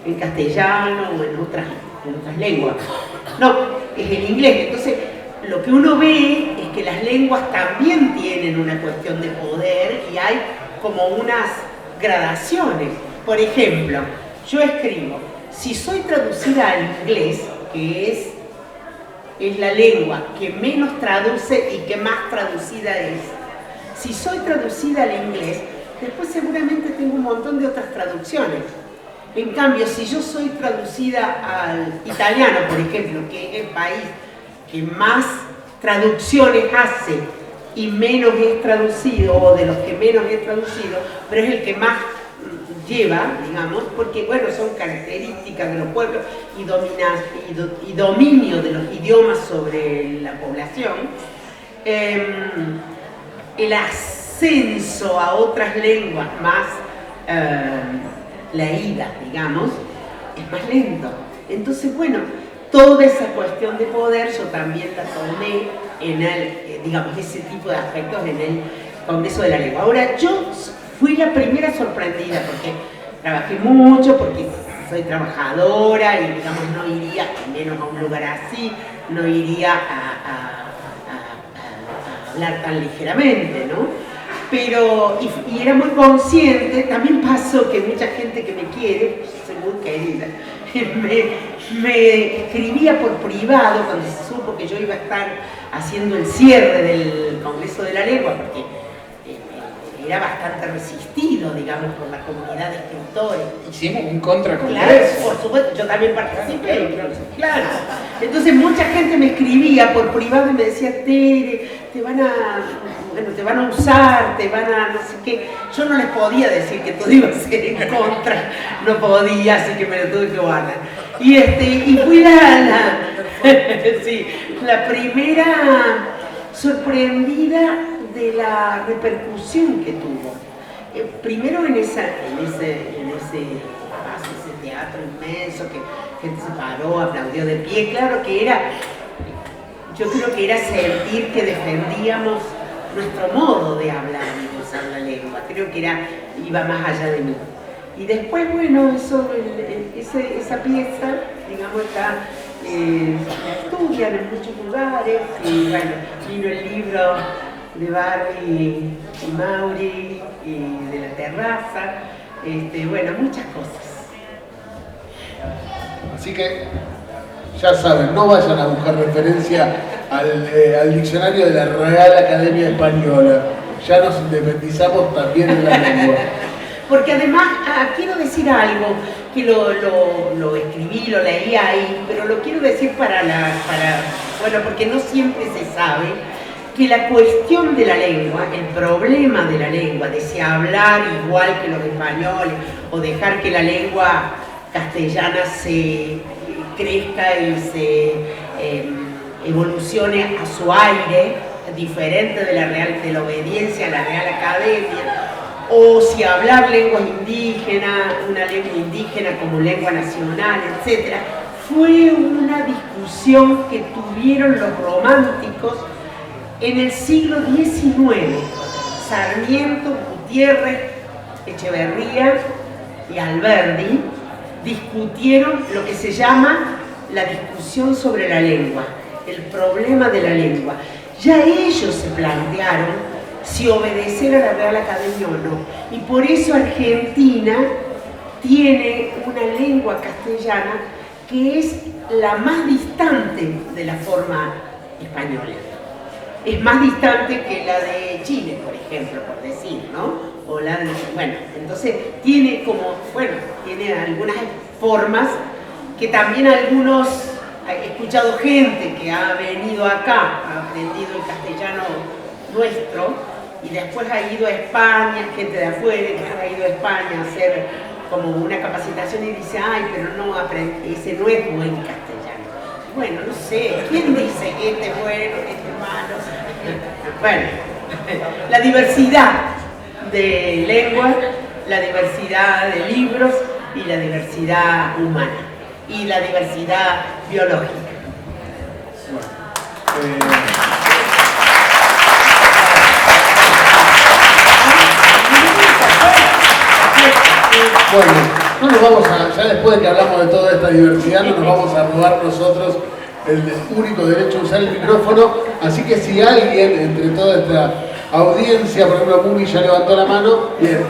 en castellano o en otras lenguas. No, es el inglés. Entonces, lo que uno ve es que las lenguas también tienen una cuestión de poder y hay como unas gradaciones. Por ejemplo, yo escribo, si soy traducida al inglés, que es la lengua que menos traduce y que más traducida es. Si soy traducida al inglés, después seguramente tengo un montón de otras traducciones. En cambio, si yo soy traducida al italiano, por ejemplo, que es el país que más traducciones hace y menos es traducido, o de los que menos es traducido, pero es el que más lleva, digamos, porque bueno, son características de los pueblos y dominio de los idiomas sobre la población. El ascenso a otras lenguas más leídas, digamos, es más lento. Entonces, bueno, toda esa cuestión de poder yo también la tomé en digamos, ese tipo de aspectos en el Congreso de la Lengua. Ahora, yo fui la primera sorprendida porque trabajé mucho, porque soy trabajadora y, digamos, no iría, menos a un lugar así, no iría a hablar tan ligeramente, ¿no? Pero, y era muy consciente, también pasó que mucha gente que me quiere, yo soy muy querida, me escribía por privado cuando se supo que yo iba a estar haciendo el cierre del Congreso de la Lengua, porque era bastante resistido, digamos, por la comunidad de escritores. Hicimos un contracongreso. Claro, por supuesto, yo también participé, claro. Entonces mucha gente me escribía por privado y me decía, Tere, te van a usar, te van a no sé qué. Yo no les podía decir que todo iba a ser en contra, no podía, así que me lo tuve que guardar. Y fui la primera sorprendida de la repercusión que tuvo. Primero en ese teatro inmenso, que gente se paró, aplaudió de pie. Claro que yo creo que era sentir que defendíamos nuestro modo de hablar y usar la lengua. Creo que iba más allá de mí. Y después, bueno, esa pieza, digamos, la estudian en muchos lugares, y bueno, vino el libro de Barbie y Mauri y de la terraza, bueno, muchas cosas. Así que ya saben, no vayan a buscar referencia al diccionario de la Real Academia Española. Ya nos independizamos también en la lengua. Porque además, quiero decir algo, que lo escribí, lo leí ahí, pero lo quiero decir bueno, porque no siempre se sabe que la cuestión de la lengua, el problema de la lengua, de si hablar igual que los españoles o dejar que la lengua castellana se crezca y se evolucione a su aire, diferente de la obediencia a la Real Academia, o si hablar lenguas indígenas, una lengua indígena como lengua nacional, etc. Fue una discusión que tuvieron los románticos en el siglo XIX. Sarmiento, Gutiérrez, Echeverría y Alberdi discutieron lo que se llama la discusión sobre la lengua, el problema de la lengua. Ya ellos se plantearon si obedecer a la Real Academia o no. Y por eso Argentina tiene una lengua castellana que es la más distante de la forma española. Es más distante que la de Chile, por ejemplo, por decir, ¿no? O la de, bueno, entonces tiene como, bueno, tiene algunas formas que también algunos, he escuchado gente que ha venido acá, ha aprendido el castellano nuestro, y después ha ido a España, gente de afuera que ha ido a España a hacer como una capacitación y dice, ay, pero no ese no es buen castellano. Bueno, no sé, ¿quién dice que este es bueno, que este es malo? Bueno, la diversidad de lenguas, la diversidad de libros y la diversidad humana y la diversidad biológica. Bueno, no nos vamos a, ya después de que hablamos de toda esta diversidad, no nos vamos a robar nosotros el único derecho a usar el micrófono, así que si alguien entre toda esta audiencia, por ejemplo Mumi ya levantó la mano, bien,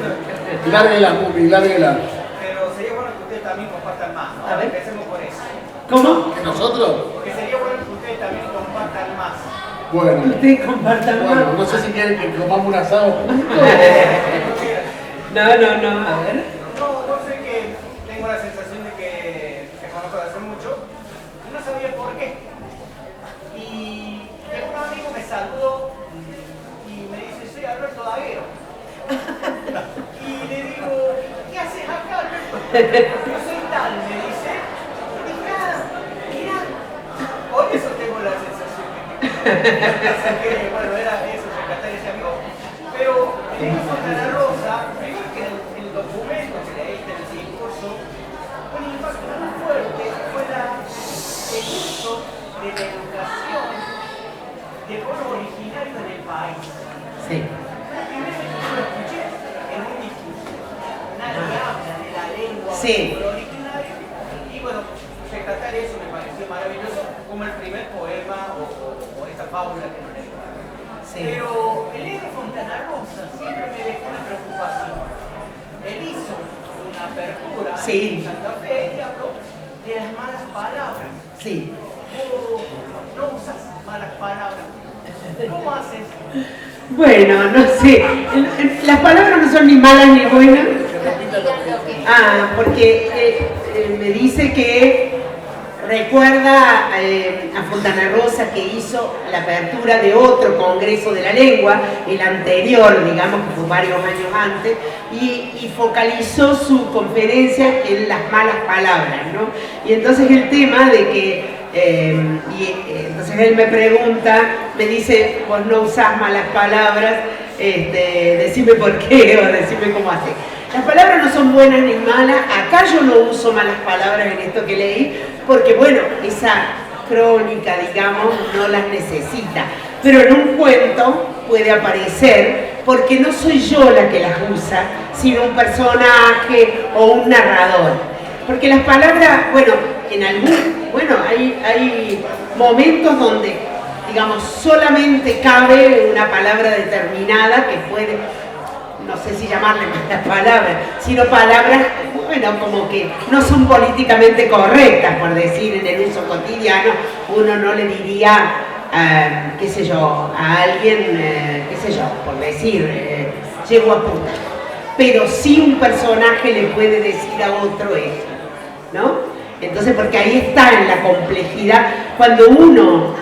lárguela Mumi, lárguela. Pero sería bueno que ustedes también compartan más, ¿no? A ver. Empecemos por eso. ¿Cómo? ¿Que nosotros? Porque sería bueno que ustedes también compartan más. Bueno, Ustedes compartan bueno, más. no sé si quieren que comamos un asado juntos. No, a ver. No sé, que tengo la sensación de que te conozco de hace mucho y no sabía por qué. Y un amigo me saludó y me dice, soy Alberto Daguero. Y le digo, ¿qué haces acá, Alberto? Yo soy tal, me dice. Y nada, mira, por eso tengo la sensación de que, bueno, era eso, rescatar ese amigo. Pero en el Fontana Rosa, primero que el documento que leíste en el discurso, un impacto muy fuerte fue el uso de la educación de pueblos originarios en el país. Sí. La primera vez que lo escuché en un discurso, nadie habla de la lengua Sí. del pueblo originario, y bueno, rescatar eso me pareció maravilloso, como el primer poema o esa fábula que nos leí. Sí. Pero el libro Fontana Rosa siempre me dejó una preocupación. Él hizo una apertura Sí. en Santa Fe y habló de las malas palabras. Sí. Vos no usas malas palabras. ¿Cómo haces? Bueno, no sé. Las palabras no son ni malas ni buenas. Ah, porque me dice que recuerda a Fontana Rosa que hizo la apertura de otro congreso de la lengua, el anterior, digamos que fue varios años antes, y focalizó su conferencia en las malas palabras, ¿no? Y entonces el tema de que, entonces él me pregunta, me dice, vos no usás malas palabras, decime por qué o decime cómo haces. Las palabras no son buenas ni malas, acá yo no uso malas palabras en esto que leí, porque bueno, esa crónica, digamos, no las necesita. Pero en un cuento puede aparecer, porque no soy yo la que las usa, sino un personaje o un narrador. Porque las palabras, bueno, hay momentos donde, digamos, solamente cabe una palabra determinada que puede, no sé si llamarle malas palabras, sino palabras, bueno, como que no son políticamente correctas, por decir, en el uso cotidiano, uno no le diría, qué sé yo, a alguien, qué sé yo, por decir, llego a puta. Pero sí un personaje le puede decir a otro eso, ¿no? Entonces, porque ahí está en la complejidad, cuando uno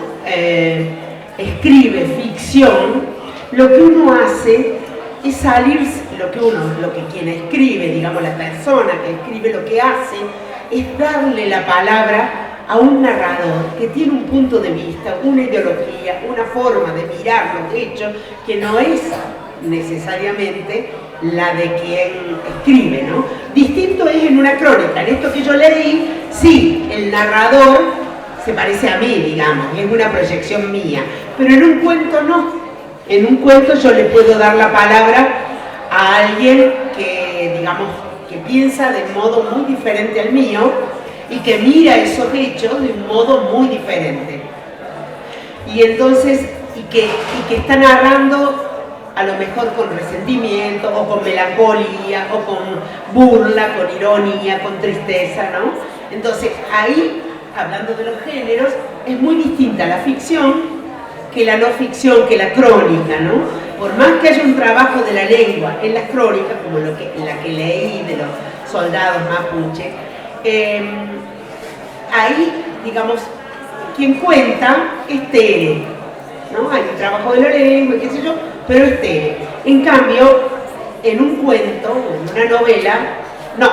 escribe ficción, lo que uno hace es salir, lo que quien escribe, digamos la persona que escribe, lo que hace es darle la palabra a un narrador que tiene un punto de vista, una ideología, una forma de mirar los hechos que no es necesariamente la de quien escribe, ¿no? Distinto es en una crónica. En esto que yo leí, sí, el narrador se parece a mí, digamos, es una proyección mía, pero en un cuento no. En un cuento yo le puedo dar la palabra a alguien que, digamos, que piensa de modo muy diferente al mío y que mira esos hechos de un modo muy diferente. Y entonces, y que está narrando a lo mejor con resentimiento, o con melancolía, o con burla, con ironía, con tristeza, ¿no? Entonces, ahí, hablando de los géneros, es muy distinta la ficción que la no ficción, que la crónica, ¿no? Por más que haya un trabajo de la lengua en las crónicas, como la que leí de los soldados mapuche, ahí, digamos, quien cuenta es Tere, ¿no? Hay un trabajo de la lengua, qué sé yo, pero es Tere. En cambio, en un cuento o en una novela, no.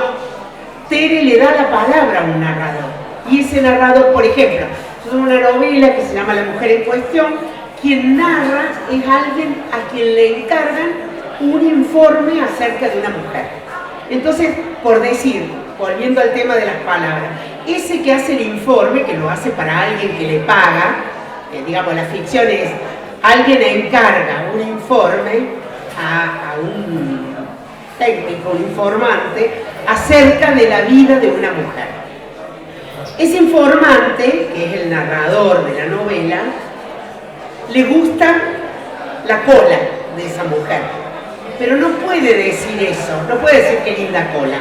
Tere le da la palabra a un narrador. Y ese narrador, por ejemplo, es una novela que se llama La mujer en cuestión, quien narra es alguien a quien le encargan un informe acerca de una mujer. Entonces, por decir, volviendo al tema de las palabras, ese que hace el informe, que lo hace para alguien que le paga, digamos, la ficción es, alguien encarga un informe a un técnico, un informante, acerca de la vida de una mujer. Ese informante, que es el narrador de la novela, le gusta la cola de esa mujer, pero no puede decir eso, no puede decir qué linda cola,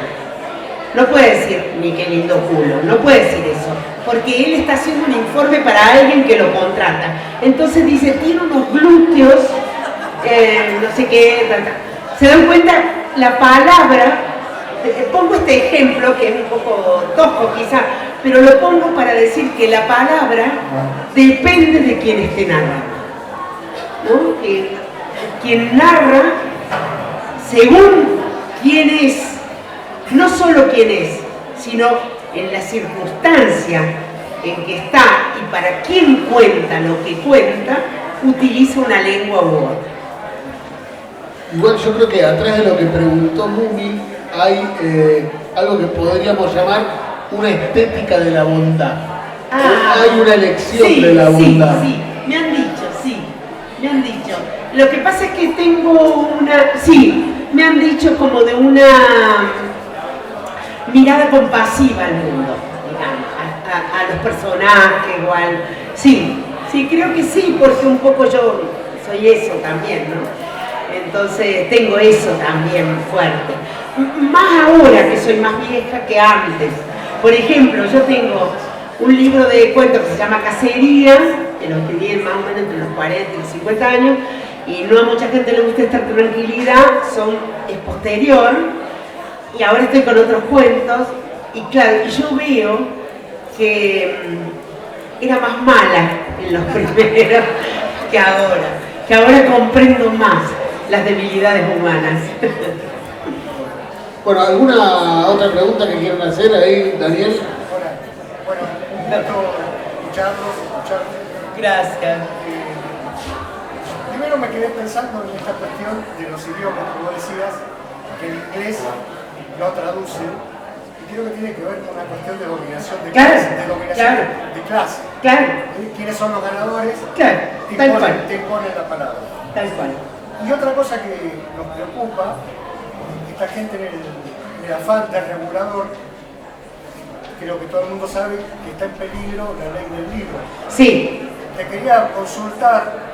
no puede decir ni qué lindo culo, no puede decir eso, porque él está haciendo un informe para alguien que lo contrata. Entonces dice, tiene unos glúteos, no sé qué, se dan cuenta, la palabra, pongo este ejemplo que es un poco tosco quizá, pero lo pongo para decir que la palabra depende de quien esté narrando, ¿no? Quien narra, según quién es, no solo quién es, sino en la circunstancia en que está y para quién cuenta lo que cuenta, utiliza una lengua u otra. Igual yo creo que atrás de lo que preguntó Mumi hay algo que podríamos llamar una estética de la bondad. Hay una elección de la bondad. Sí, me han dicho. Lo que pasa es que tengo me han dicho como de una mirada compasiva al mundo, digamos, a los personajes o al... Sí, creo que sí, porque un poco yo soy eso también, ¿no? Entonces tengo eso también fuerte. Más ahora que soy más vieja que antes. Por ejemplo, yo tengo un libro de cuentos que se llama Cacería, que lo escribí más o menos entre los 40 y los 50 años, y no a mucha gente le gusta esta tranquilidad, es posterior, y ahora estoy con otros cuentos, y claro, yo veo que era más mala en los primeros que ahora comprendo más las debilidades humanas. Bueno, ¿alguna otra pregunta que quieran hacer ahí, Daniel? Hola. Bueno, un gusto escucharte. Gracias. Primero me quedé pensando en esta cuestión de los idiomas, como decías, que el inglés no traduce, y creo que tiene que ver con una cuestión de dominación de clase, de clase. Claro. ¿Quiénes son los ganadores? Claro, te imponen la palabra. Tal cual. Y otra cosa que nos preocupa, esta gente en el afán del regulador, creo que todo el mundo sabe que está en peligro la ley del libro. Sí. Te quería consultar,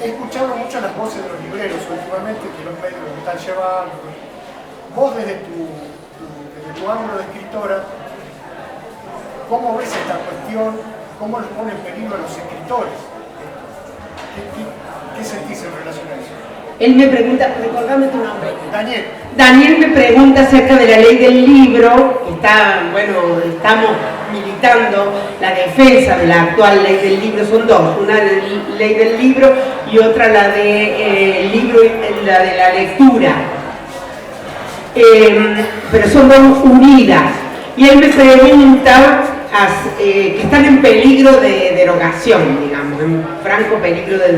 he escuchado mucho las voces de los libreros últimamente, que los medios lo están llevando. Vos desde tu ángulo de escritora, ¿cómo ves esta cuestión? ¿Cómo les pone en peligro a los escritores? ¿Qué sentís en relación a eso? Él me pregunta, recordame tu nombre. Daniel. Daniel me pregunta acerca de la ley del libro, estamos militando la defensa de la actual ley del libro, son dos, una ley del libro y otra la de libro, la de la lectura. Pero son dos unidas. Y él me pregunta que están en peligro de derogación, digamos, en franco peligro de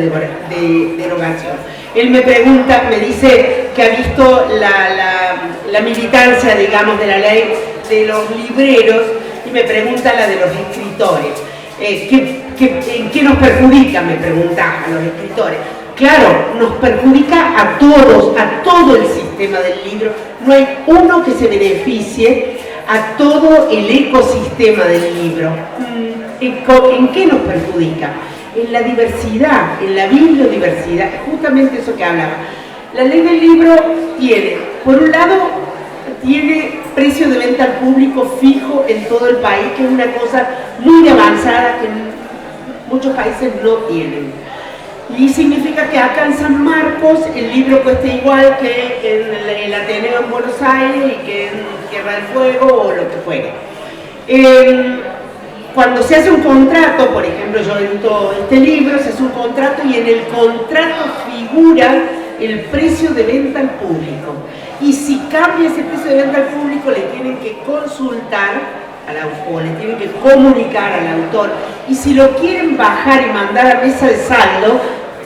derogación. Él me pregunta, me dice que ha visto la militancia, digamos, de la ley de los libreros y me pregunta la de los escritores. ¿En qué nos perjudica? Me pregunta a los escritores. Claro, nos perjudica a todos, a todo el sistema del libro. No hay uno que se beneficie a todo el ecosistema del libro. ¿En qué nos perjudica? En la diversidad, en la bibliodiversidad, justamente eso que hablaba. La ley del libro tiene, por un lado, tiene precio de venta al público fijo en todo el país, que es una cosa muy avanzada que muchos países no tienen. Y significa que acá en San Marcos el libro cuesta igual que en el Ateneo en Buenos Aires y que en Tierra del Fuego o lo que fuere. Cuando se hace un contrato, por ejemplo, yo edito este libro, se hace un contrato y en el contrato figura el precio de venta al público. Y si cambia ese precio de venta al público, le tienen que consultar o le tienen que comunicar al autor, y si lo quieren bajar y mandar a mesa de saldo,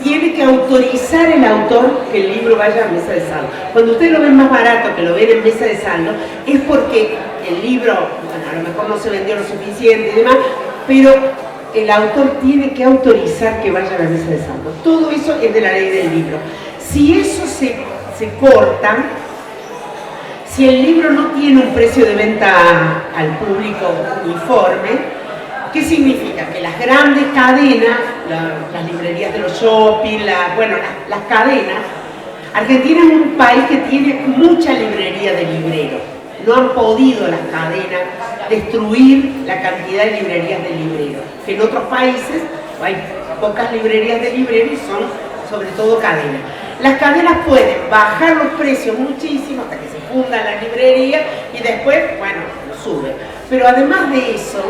tiene que autorizar el autor que el libro vaya a mesa de saldo. Cuando ustedes lo ven más barato que lo ven en mesa de saldo, es porque el libro, bueno, a lo mejor no se vendió lo suficiente y demás, pero el autor tiene que autorizar que vaya a la mesa de saldo. Todo eso es de la ley del libro. Si eso se corta, si el libro no tiene un precio de venta al público uniforme, ¿qué significa? Que las grandes cadenas, las librerías de los shopping, las cadenas, Argentina es un país que tiene mucha librería de libreros. No han podido las cadenas destruir la cantidad de librerías de libreros, que en otros países hay pocas librerías de libreros y son sobre todo cadenas. Las cadenas pueden bajar los precios muchísimo hasta que se funda la librería y después, bueno, lo suben. Pero además de eso,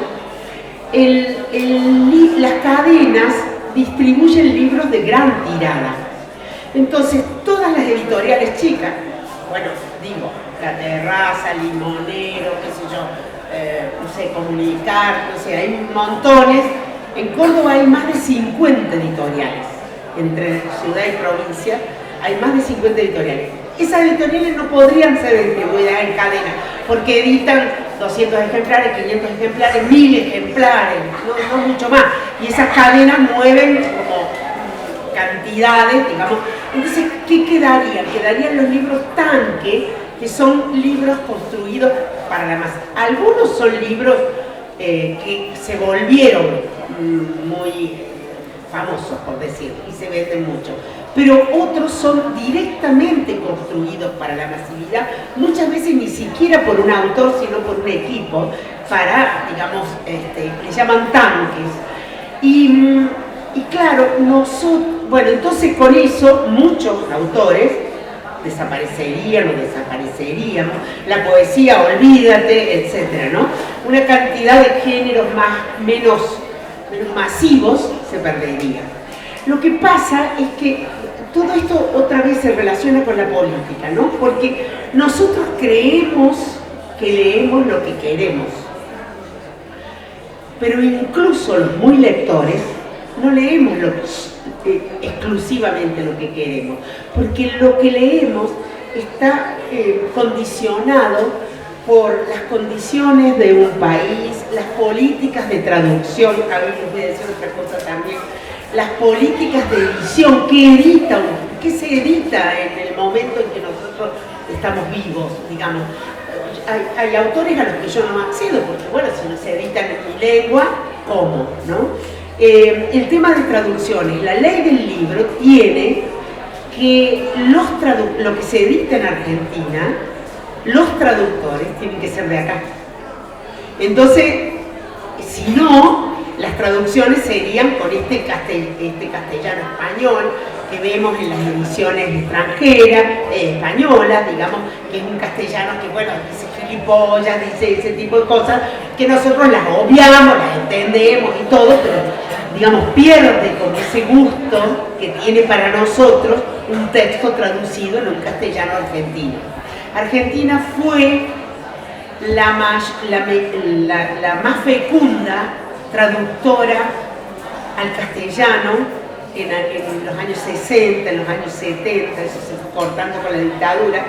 las cadenas distribuyen libros de gran tirada. Entonces, todas las editoriales chicas, bueno, digo, La Terraza, Limonero, qué sé yo, no sé, Comunicar, no sé, hay montones. En Córdoba hay más de 50 editoriales, entre ciudad y provincia, hay más de 50 editoriales. Esas editoriales no podrían ser distribuidas en cadena, porque editan 200 ejemplares, 500 ejemplares, 1000 ejemplares, no mucho más. Y esas cadenas mueven como cantidades, digamos. Entonces, ¿qué quedaría? Quedarían los libros tanque, que son libros construidos para la masa. Algunos son libros que se volvieron muy famosos, por decir, y se venden mucho. Pero otros son directamente construidos para la masividad, muchas veces ni siquiera por un autor, sino por un equipo, para, digamos, le llaman tanques. Y claro, bueno, entonces con eso muchos autores desaparecerían o desapareceríamos, la poesía, olvídate, etcétera, ¿no? Una cantidad de géneros menos masivos se perdería. Lo que pasa es que todo esto otra vez se relaciona con la política, ¿no? Porque nosotros creemos que leemos lo que queremos, pero incluso los muy lectores no leemos exclusivamente lo que queremos, porque lo que leemos está condicionado por las condiciones de un país, las políticas de traducción, a ver, les voy a decir otra cosa también, las políticas de edición, qué se edita en el momento en que nosotros estamos vivos, digamos. Hay autores a los que yo no accedo, porque bueno, si no se editan en mi lengua, ¿cómo? ¿No? El tema de traducciones, la ley del libro tiene que lo que se edita en Argentina, los traductores tienen que ser de acá. Entonces, si no, las traducciones serían con este castellano español que vemos en las ediciones extranjeras, españolas, digamos, que es un castellano que, bueno, dice gilipollas, dice ese tipo de cosas, que nosotros las obviamos, las entendemos y todo, pero, digamos, pierde como ese gusto que tiene para nosotros un texto traducido en un castellano argentino. Argentina fue la más fecunda traductora al castellano en los años 60, en los años 70, eso se fue cortando con la dictadura,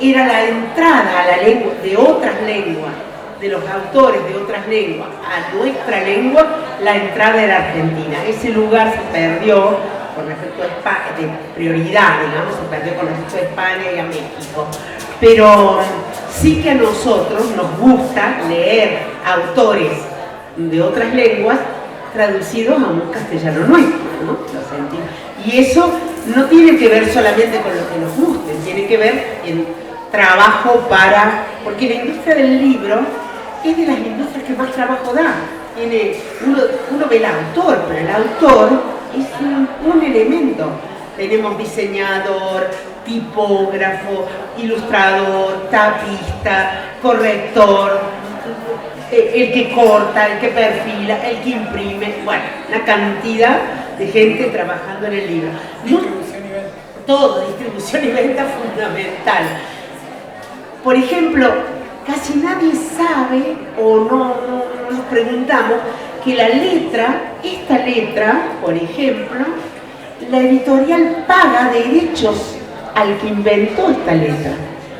era la entrada a la lengua, de otras lenguas, de los autores de otras lenguas, a nuestra lengua, la entrada era Argentina. Ese lugar se perdió con respecto a España, de prioridad, digamos, se perdió con respecto a España y a México. Pero sí que a nosotros nos gusta leer autores de otras lenguas traducidos a un castellano nuestro, ¿no? Lo sentimos. Y eso no tiene que ver solamente con lo que nos guste, tiene que ver en trabajo para... Porque la industria del libro es de las industrias que más trabajo da. Uno ve el autor, pero el autor es un elemento. Tenemos diseñador, tipógrafo, ilustrador, tapista, corrector, el que corta, el que perfila, el que imprime, bueno, una cantidad de gente trabajando en el libro. Distribución y venta. Todo, distribución y venta fundamental. Por ejemplo, casi nadie sabe o no nos preguntamos que la letra, esta letra, por ejemplo, la editorial paga derechos al que inventó esta letra.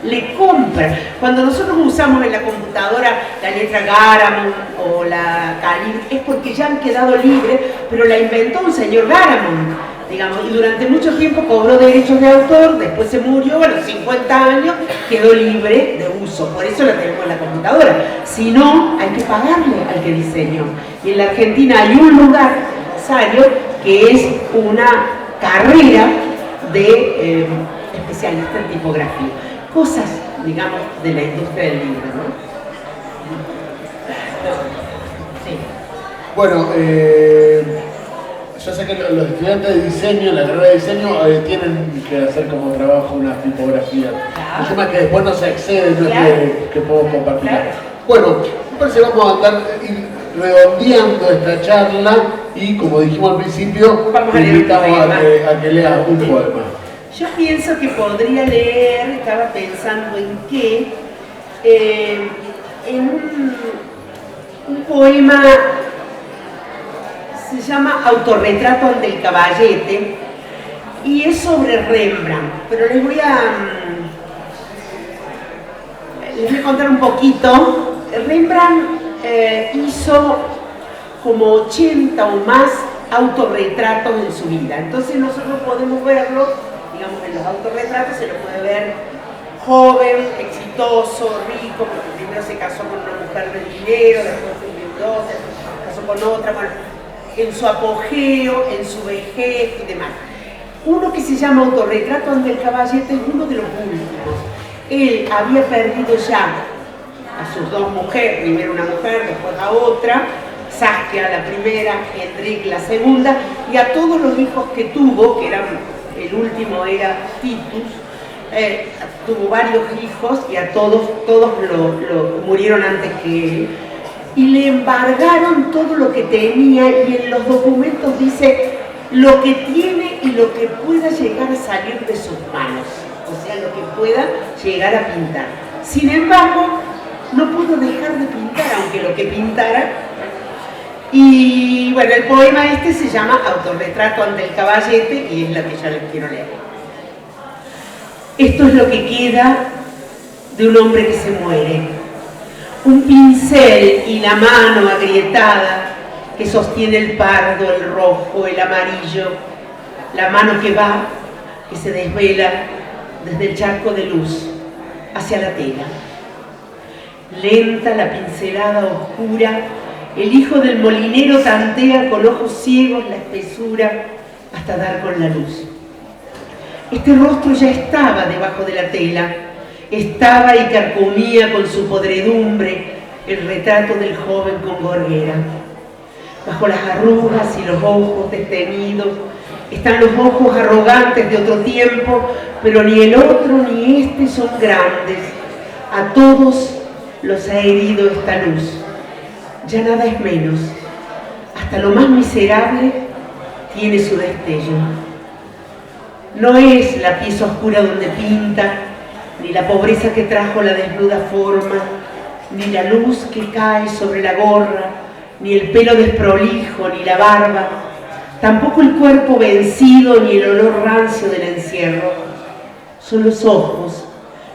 Le compra. Cuando nosotros usamos en la computadora la letra Garamond o la Calibre, es porque ya han quedado libres, pero la inventó un señor Garamond, digamos, y durante mucho tiempo cobró derechos de autor, después se murió, a los 50 años quedó libre de uso, por eso la tenemos en la computadora. Si no, hay que pagarle al que diseñó. Y en la Argentina hay un lugar necesario que es una carrera de especialista en tipografía. Cosas, digamos, de la industria del libro, ¿no? Sí. Bueno, yo sé que los estudiantes de diseño, la carrera de diseño, tienen que hacer como trabajo una tipografía. Claro. El tema es que después no se accede, no Claro. es que podemos compartir. Claro. Bueno, me parece que vamos a andar redondeando esta charla y, como dijimos al principio, Vamos a te leer un invitamos poema. a que leas un poema. Yo pienso que podría leer, estaba pensando en que, en un poema, se llama Autorretrato ante el caballete, y es sobre Rembrandt, pero les voy a contar un poquito. Rembrandt hizo como 80 o más autorretratos en su vida, entonces nosotros podemos verlo. Digamos, en los autorretratos se lo puede ver joven, exitoso, rico, porque primero se casó con una mujer de dinero, después se endeudó, se casó con otra, bueno, en su apogeo, en su vejez y demás. Uno que se llama Autorretrato ante el caballete es uno de los últimos. Él había perdido ya a sus dos mujeres, primero una mujer, después a otra, Saskia la primera, Hendrik la segunda, y a todos los hijos que tuvo, que eran... El último era Titus, tuvo varios hijos y a todos murieron antes que él. Y le embargaron todo lo que tenía y en los documentos dice lo que tiene y lo que pueda llegar a salir de sus manos. O sea, lo que pueda llegar a pintar. Sin embargo, no pudo dejar de pintar, aunque lo que pintara. Y bueno, el poema este se llama Autorretrato ante el caballete y es lo que yo les quiero leer. Esto es lo que queda de un hombre que se muere. Un pincel y la mano agrietada que sostiene el pardo, el rojo, el amarillo. La mano que va, que se desvela desde el charco de luz hacia la tela. Lenta la pincelada oscura. El hijo del molinero tantea con ojos ciegos la espesura hasta dar con la luz. Este rostro ya estaba debajo de la tela, estaba y carcomía con su podredumbre el retrato del joven con gorguera. Bajo las arrugas y los ojos destenidos están los ojos arrogantes de otro tiempo, pero ni el otro ni este son grandes. A todos los ha herido esta luz. Ya nada es menos, hasta lo más miserable tiene su destello. No es la pieza oscura donde pinta, ni la pobreza que trajo la desnuda forma, ni la luz que cae sobre la gorra, ni el pelo desprolijo, ni la barba, tampoco el cuerpo vencido, ni el olor rancio del encierro. Son los ojos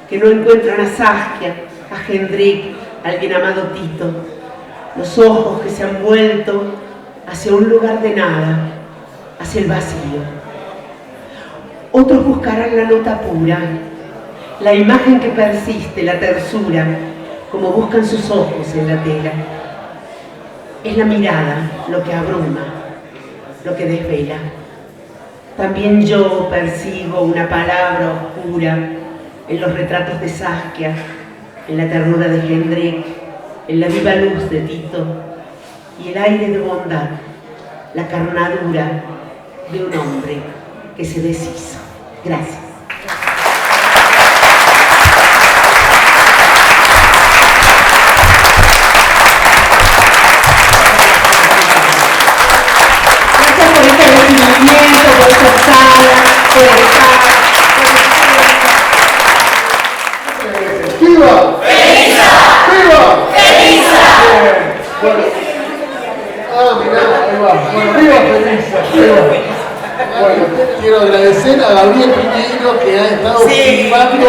que no encuentran a Saskia, a Hendrik, al bien amado Tito. Los ojos que se han vuelto hacia un lugar de nada, hacia el vacío. Otros buscarán la nota pura, la imagen que persiste, la tersura, como buscan sus ojos en la tela. Es la mirada lo que abruma, lo que desvela. También yo percibo una palabra oscura en los retratos de Saskia, en la ternura de Hendrik, en la viva luz de Tito y el aire de bondad, la carnadura de un hombre que se deshizo. Gracias. Gracias por este recibimiento, por esta sala, por estar. ¡Viva! ¡Viva! Bueno. Ah, mirá, ahí va. Bueno, viva Felisa. Bueno, quiero agradecer a Gabriel Piñeiro que ha estado filmando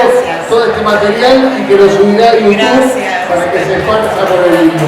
todo este material y que lo subirá a YouTube para que se esparza por el mundo.